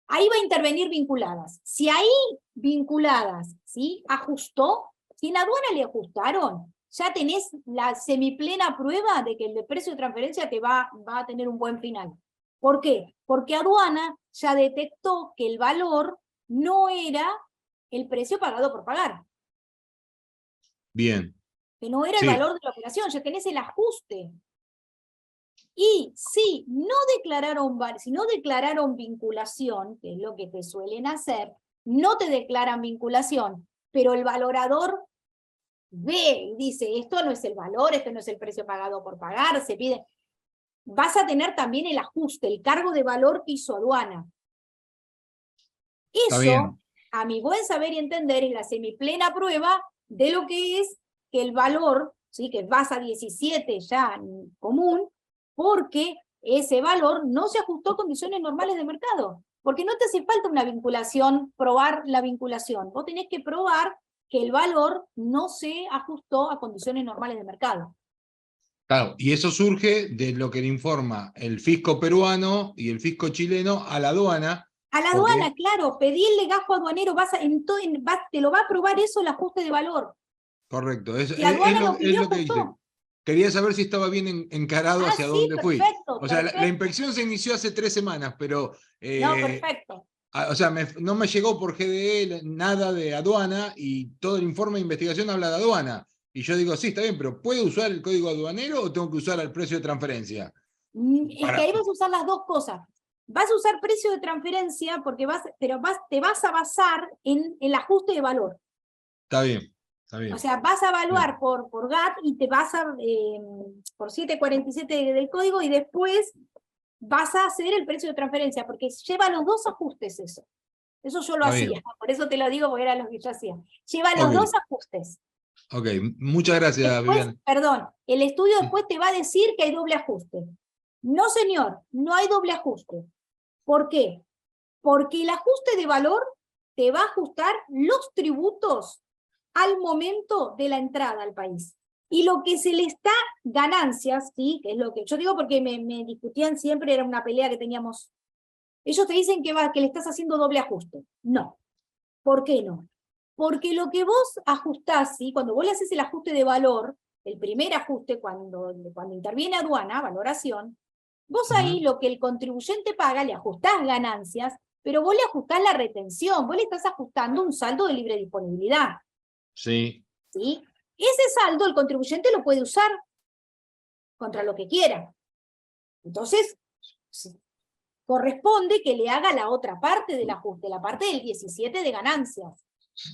Ahí va a intervenir vinculadas. Si ahí vinculadas, ¿sí? Ajustó, si en aduana le ajustaron, ya tenés la semiplena prueba de que el de precio de transferencia te va a tener un buen final. ¿Por qué? Porque aduana ya detectó que el valor no era el precio pagado por pagar. Bien. Que no era el Sí. valor de la operación, ya tenés el ajuste. Y si no declararon vinculación, que es lo que te suelen hacer, no te declaran vinculación, pero el valorador ve y dice, esto no es el valor, esto no es el precio pagado por pagar, se pide. Vas a tener también el ajuste, el cargo de valor que hizo aduana. Eso, a mi buen saber y entender, es la semiplena prueba de lo que es que el valor, ¿sí? Que vas a 17 ya en común, porque ese valor no se ajustó a condiciones normales de mercado. Porque no te hace falta una vinculación, probar la vinculación. Vos tenés que probar que el valor no se ajustó a condiciones normales de mercado. Claro, y eso surge de lo que le informa el fisco peruano y el fisco chileno a la aduana. A la aduana, claro, pedí el legajo aduanero, te lo va a probar eso el ajuste de valor. Correcto, Si aduana lo pidió, es lo que dice. Quería saber si estaba bien encarado hacia sí, dónde fui. Perfecto, o sea, la inspección se inició hace 3 semanas, pero... no, perfecto. O sea, no me llegó por GDE nada de aduana y todo el informe de investigación habla de aduana. Y yo digo, sí, está bien, pero ¿puedo usar el código aduanero o tengo que usar el precio de transferencia? Es que ahí vas a usar las dos cosas. Vas a usar precio de transferencia porque te vas a basar en el ajuste de valor. Está bien, está bien. O sea, vas a evaluar por GAT y te vas a por 747 del código y después vas a hacer el precio de transferencia, porque lleva los dos ajustes eso. Eso yo lo hacía, por eso te lo digo, porque era lo que yo hacía. Lleva los dos ajustes. Ok, muchas gracias, después, Viviana. Perdón, el estudio después te va a decir que hay doble ajuste. No, señor, no hay doble ajuste. ¿Por qué? Porque el ajuste de valor te va a ajustar los tributos al momento de la entrada al país. Y lo que se les da ganancias, ¿sí? Que es lo que yo digo porque me discutían siempre, era una pelea que teníamos. Ellos te dicen que le estás haciendo doble ajuste. No. ¿Por qué no? Porque lo que vos ajustás, ¿sí? Cuando vos le haces el ajuste de valor, el primer ajuste, cuando interviene aduana, valoración, vos ahí lo que el contribuyente paga, le ajustás ganancias, pero vos le ajustás la retención, vos le estás ajustando un saldo de libre disponibilidad. Sí. ¿Sí? Ese saldo el contribuyente lo puede usar contra lo que quiera. Entonces, corresponde que le haga la otra parte del ajuste, la parte del 17 de ganancias.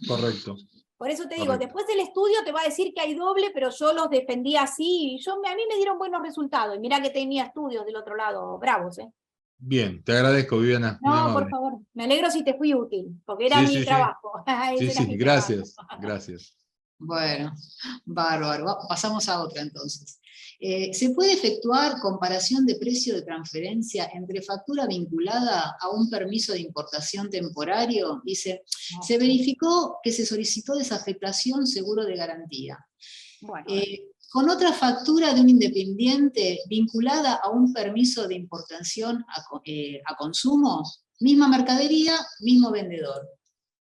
Correcto. Por eso te digo, Correcto. después del estudio te va a decir que hay doble, pero yo los defendí así, y a mí me dieron buenos resultados, y mirá que tenía estudios del otro lado, bravos, ¿eh? Bien, te agradezco, Viviana. Muy No, por amable. favor, me alegro si te fui útil, porque era Sí, mi sí, sí. trabajo. Sí, Ese era sí, mi gracias, trabajo. gracias. Bueno, bárbaro. Pasamos a otra entonces. ¿Se puede efectuar comparación de precio de transferencia entre factura vinculada a un permiso de importación temporario? Dice, se verificó que se solicitó desafectación seguro de garantía. Bueno, Con otra factura de un independiente vinculada a un permiso de importación a consumo, misma mercadería, mismo vendedor.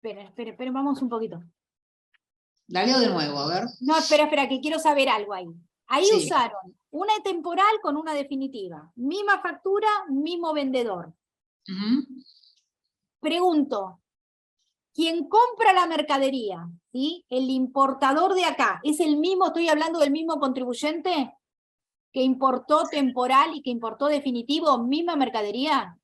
espera, vamos un poquito. La leo de nuevo, a ver. No, espera, que quiero saber algo ahí. Ahí Sí. usaron una temporal con una definitiva. Misma factura, mismo vendedor. Ujú. Pregunto, quien compra la mercadería, ¿sí? El importador de acá, ¿es el mismo, estoy hablando del mismo contribuyente que importó temporal y que importó definitivo, misma mercadería?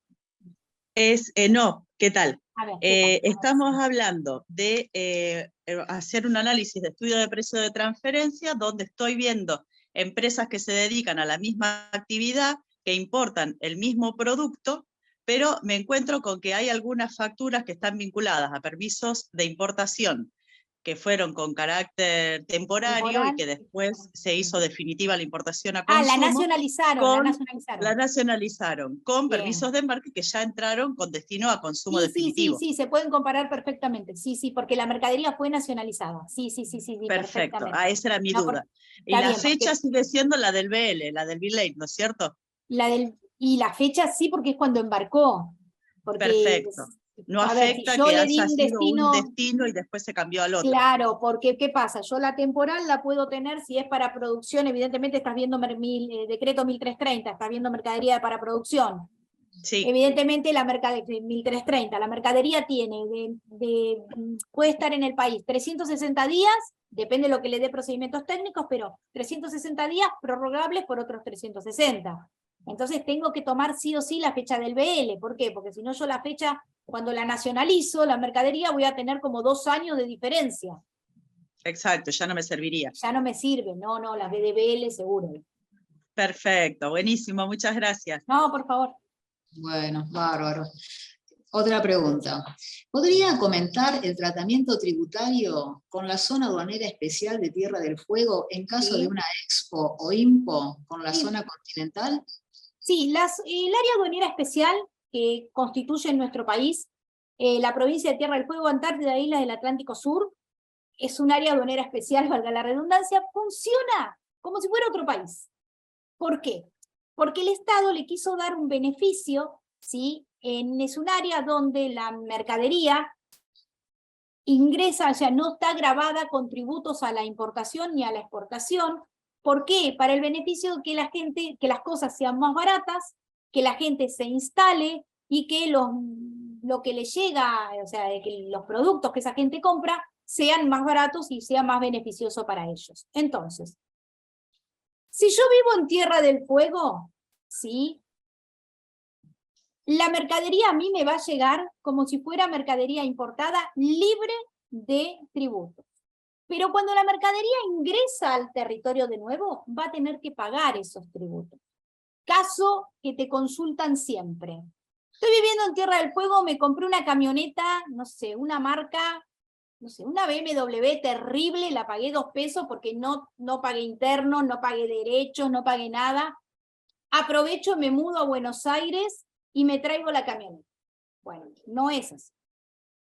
No, ¿qué tal? A ver, ¿qué tal? Estamos hablando de hacer un análisis de estudio de precio de transferencia, donde estoy viendo empresas que se dedican a la misma actividad, que importan el mismo producto, pero me encuentro con que hay algunas facturas que están vinculadas a permisos de importación, que fueron con carácter temporario y que después se hizo definitiva la importación a consumo. La nacionalizaron. Con Bien. permisos de embarque que ya entraron con destino a consumo definitivo. Sí, se pueden comparar perfectamente. Sí, porque la mercadería fue nacionalizada. Sí, Perfecto, esa era mi duda. Y está la bien, fecha porque sigue siendo la del BL, la del Bill Late, ¿no es cierto? y la fecha sí, porque es cuando embarcó. Porque, Perfecto. No a ver, si afecta yo que le di haya un sido un destino, destino y después se cambió al otro. claro, porque ¿qué pasa? Yo la temporal la puedo tener si es para producción, evidentemente estás viendo decreto 1330, estás viendo mercadería para producción. Sí, Evidentemente la mercadería 1330, la mercadería tiene puede estar en el país 360 días, depende de lo que le dé procedimientos técnicos, pero 360 días prorrogables por otros 360. Entonces tengo que tomar sí o sí la fecha del BL. ¿Por qué? Porque si no, yo la fecha, cuando la nacionalizo, la mercadería, voy a tener como 2 años de diferencia. exacto, ya no me serviría. Ya no me sirve, no, las de BL seguro. Perfecto, buenísimo, muchas gracias. No, por favor. Bueno, bárbaro. Otra pregunta. ¿Podría comentar el tratamiento tributario con la zona aduanera especial de Tierra del Fuego en caso de una expo o impo con la zona continental? Sí, el área aduanera especial que constituye en nuestro país la provincia de Tierra del Fuego, Antártida e Islas del Atlántico Sur, es un área aduanera especial, valga la redundancia, funciona como si fuera otro país. ¿Por qué? Porque el Estado le quiso dar un beneficio, ¿sí? Es un área donde la mercadería ingresa, o sea, no está grabada con tributos a la importación ni a la exportación. ¿Por qué? Para el beneficio de que las cosas sean más baratas, que la gente se instale y que lo que le llega, o sea, que los productos que esa gente compra sean más baratos y sea más beneficioso para ellos. Entonces, si yo vivo en Tierra del Fuego, ¿sí? La mercadería a mí me va a llegar como si fuera mercadería importada libre de tributos. Pero cuando la mercadería ingresa al territorio de nuevo, va a tener que pagar esos tributos. Caso que te consultan siempre. Estoy viviendo en Tierra del Fuego, me compré una camioneta, no sé, una marca, no sé, una BMW terrible, la pagué 2 pesos porque no pagué interno, no pagué derechos, no pagué nada. Aprovecho, me mudo a Buenos Aires y me traigo la camioneta. Bueno, no es así.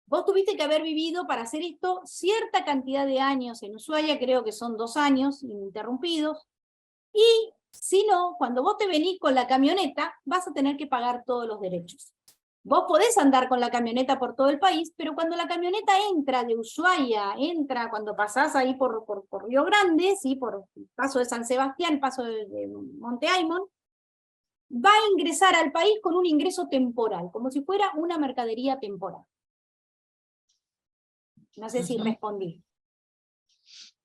Vos tuviste que haber vivido para hacer esto cierta cantidad de años en Ushuaia, creo que son 2 años ininterrumpidos, y si no, cuando vos te venís con la camioneta, vas a tener que pagar todos los derechos. Vos podés andar con la camioneta por todo el país, pero cuando la camioneta entra de Ushuaia, cuando pasás ahí por Río Grande, ¿sí? Por Paso de San Sebastián, Paso de Monte Aymon, va a ingresar al país con un ingreso temporal, como si fuera una mercadería temporal. No sé si respondí.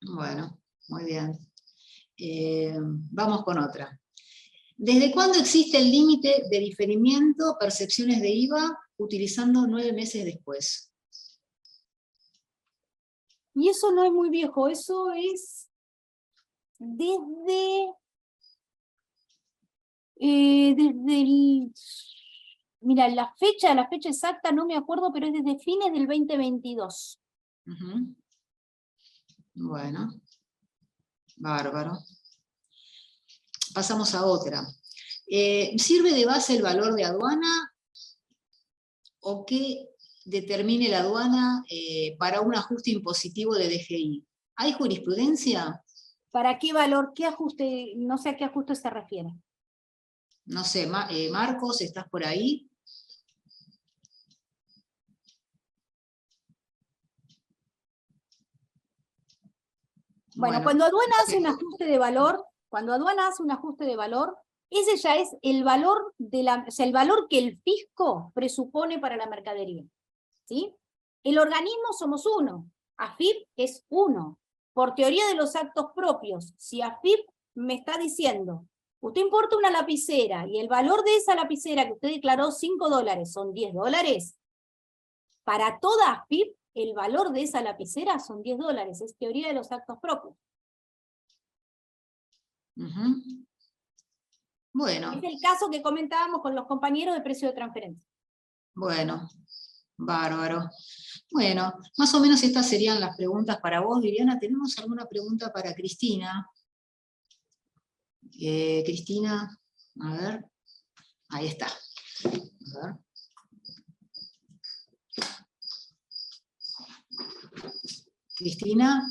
Bueno, muy bien. Vamos con otra. ¿Desde cuándo existe el límite de diferimiento percepciones de IVA utilizando 9 meses después? Y eso no es muy viejo, eso es desde mira, la fecha exacta no me acuerdo, pero es desde fines del 2022. Bueno, bárbaro. Pasamos a otra. ¿Sirve de base el valor de aduana o qué determine la aduana para un ajuste impositivo de DGI? ¿Hay jurisprudencia? ¿Para qué valor? ¿Qué ajuste? No sé a qué ajuste se refiere. No sé, Marcos, ¿estás por ahí? Bueno, cuando aduana hace un ajuste de valor, ese ya es el valor o sea, el valor que el fisco presupone para la mercadería. ¿Sí? El organismo somos uno, AFIP es uno. Por teoría de los actos propios, si AFIP me está diciendo, usted importa una lapicera y el valor de esa lapicera que usted declaró $5 son $10, para toda AFIP el valor de esa lapicera son $10, es teoría de los actos propios. Bueno. Es el caso que comentábamos con los compañeros de precio de transferencia. Bueno, bárbaro. Bueno, más o menos estas serían las preguntas para vos, Viviana. ¿Tenemos alguna pregunta para Cristina? Cristina, a ver. Ahí está. A ver. Cristina.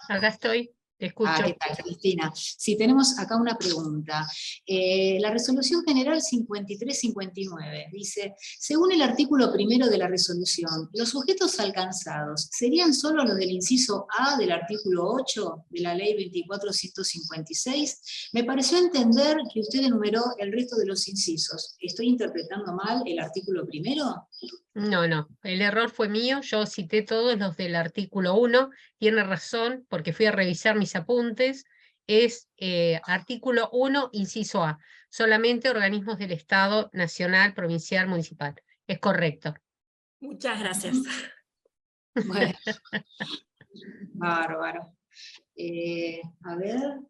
Acá estoy, te escucho. ¿Qué tal, Cristina? Sí, tenemos acá una pregunta. La resolución general 5359 dice, según el artículo 1 de la resolución, los sujetos alcanzados serían solo los del inciso A del artículo 8 de la ley 24.156. Me pareció entender que usted enumeró el resto de los incisos. ¿Estoy interpretando mal el artículo 1? No, el error fue mío, yo cité todos los del artículo 1, tiene razón, porque fui a revisar mis apuntes, es artículo 1, inciso A, solamente organismos del Estado nacional, provincial, municipal. Es correcto. Muchas gracias. Bueno, bárbaro. A ver.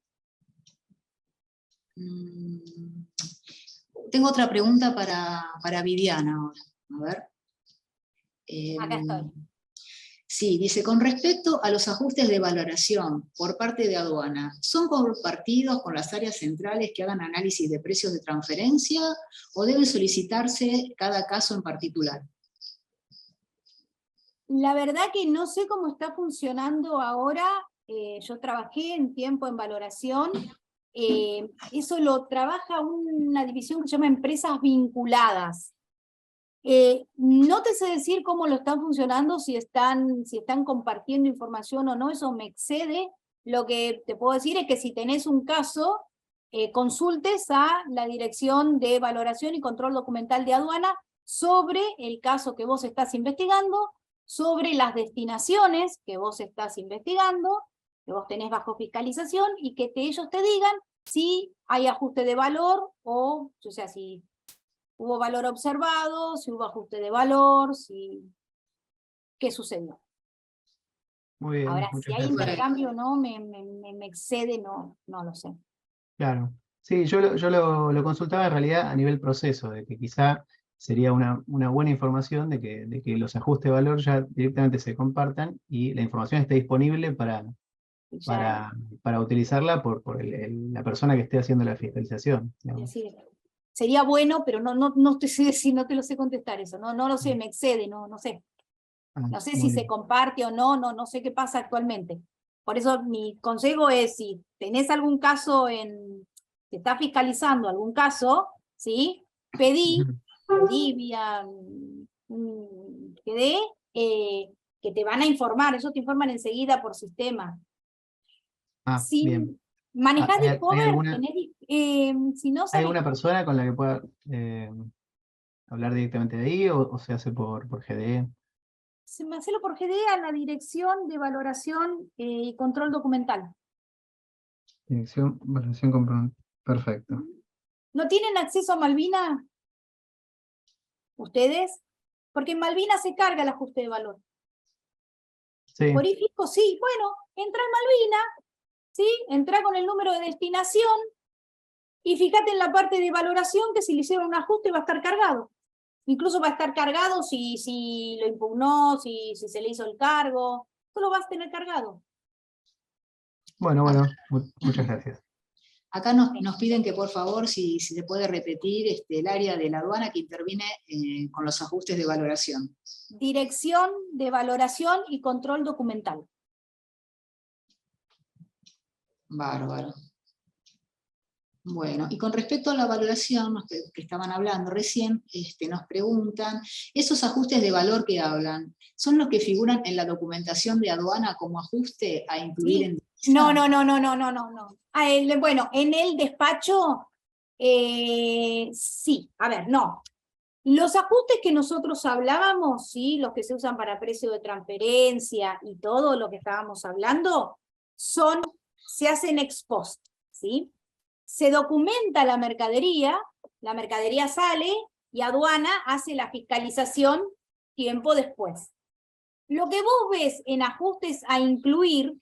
Tengo otra pregunta para Viviana ahora. A ver. Acá estoy. Sí, dice, con respecto a los ajustes de valoración por parte de aduana, ¿son compartidos con las áreas centrales que hagan análisis de precios de transferencia o deben solicitarse cada caso en particular? La verdad que no sé cómo está funcionando ahora. Yo trabajé en tiempo en valoración. Eso lo trabaja una división que se llama empresas vinculadas. No te sé decir cómo lo están funcionando, si están compartiendo información o no, eso me excede. Lo que te puedo decir es que si tenés un caso, consultes a la Dirección de Valoración y Control Documental de Aduana sobre el caso que vos estás investigando, sobre las destinaciones que vos estás investigando, que vos tenés bajo fiscalización, y que ellos te digan si hay ajuste de valor, o sea, si hubo valor observado, si hubo ajuste de valor, qué sucedió. Muy bien. Ahora, si hay intercambio o no, me excede, no lo sé. Claro. Sí, yo lo consultaba en realidad a nivel proceso, de que quizá sería una buena información de que los ajustes de valor ya directamente se compartan y la información esté disponible para utilizarla por la persona que esté haciendo la fiscalización. Decir, sería bueno, pero no te sé decir, no te lo sé contestar eso, no lo sé, me excede, no sé. No sé si se comparte o no sé qué pasa actualmente. Por eso mi consejo es, si tenés algún caso te está fiscalizando algún caso, ¿sí? Pedí vía que te van a informar, ellos te informan enseguida por sistema. Bien. ¿Manejás ¿Hay Discover? alguna- Si no ¿Hay sabés, alguna persona con la que pueda hablar directamente de ahí o se hace por GDE? hacelo por GDE a la Dirección de Valoración y Control Documental. Dirección, valoración, perfecto. ¿No tienen acceso a Malvina? ¿Ustedes? Porque en Malvina se carga el ajuste de valor. Sí, Por IFICO, sí. Bueno, entra en Malvina, ¿sí? Entra con el número de destinación y fíjate en la parte de valoración que si le hicieron un ajuste va a estar cargado. Incluso va a estar cargado si lo impugnó, si se le hizo el cargo. Tú lo vas a tener cargado. bueno, muchas gracias. Acá nos piden que por favor, si se puede repetir el área de la aduana que interviene con los ajustes de valoración. Dirección de Valoración y Control Documental. Bárbaro. Bueno, y con respecto a la valoración que estaban hablando recién, nos preguntan, ¿esos ajustes de valor que hablan, son los que figuran en la documentación de aduana como ajuste a incluir en divisa? No. Bueno, en el despacho, sí, a ver, no. Los ajustes que nosotros hablábamos, sí, los que se usan para precio de transferencia y todo lo que estábamos hablando, se hacen ex post, ¿sí? Se documenta la mercadería sale y aduana hace la fiscalización tiempo después. Lo que vos ves en ajustes a incluir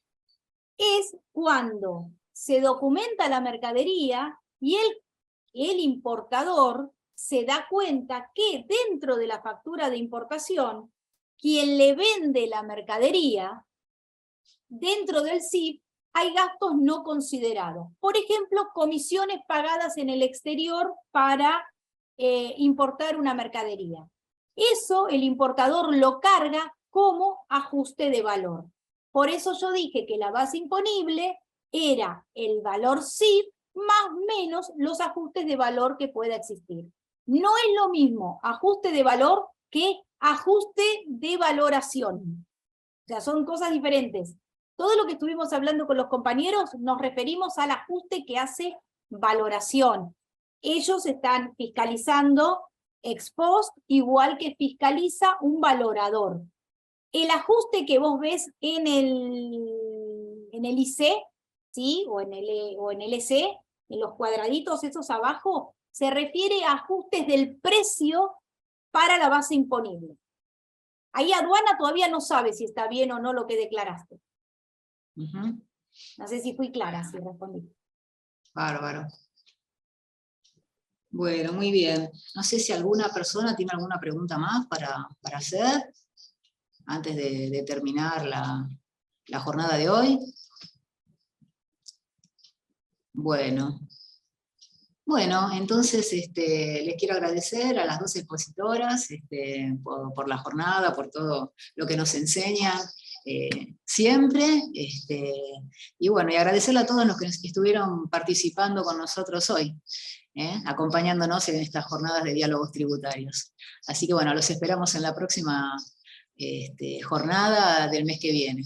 es cuando se documenta la mercadería y el importador se da cuenta que dentro de la factura de importación, quien le vende la mercadería, dentro del CIF, hay gastos no considerados. Por ejemplo, comisiones pagadas en el exterior para importar una mercadería. Eso el importador lo carga como ajuste de valor. Por eso yo dije que la base imponible era el valor CIF más menos los ajustes de valor que pueda existir. No es lo mismo ajuste de valor que ajuste de valoración. O sea, son cosas diferentes. Todo lo que estuvimos hablando con los compañeros nos referimos al ajuste que hace valoración. Ellos están fiscalizando ex post igual que fiscaliza un valorador. El ajuste que vos ves en el IC, ¿sí? o en el EC, en los cuadraditos esos abajo, se refiere a ajustes del precio para la base imponible. Ahí aduana todavía no sabe si está bien o no lo que declaraste. No sé si fui clara, si respondí. Bárbaro. Bueno, muy bien. No sé si alguna persona tiene alguna pregunta más para hacer antes de terminar la jornada de hoy. Bueno, entonces les quiero agradecer a las dos expositoras por la jornada, por todo lo que nos enseñan siempre, y bueno, y agradecerle a todos los que estuvieron participando con nosotros hoy, acompañándonos en estas jornadas de diálogos tributarios. Así que bueno, los esperamos en la próxima jornada del mes que viene.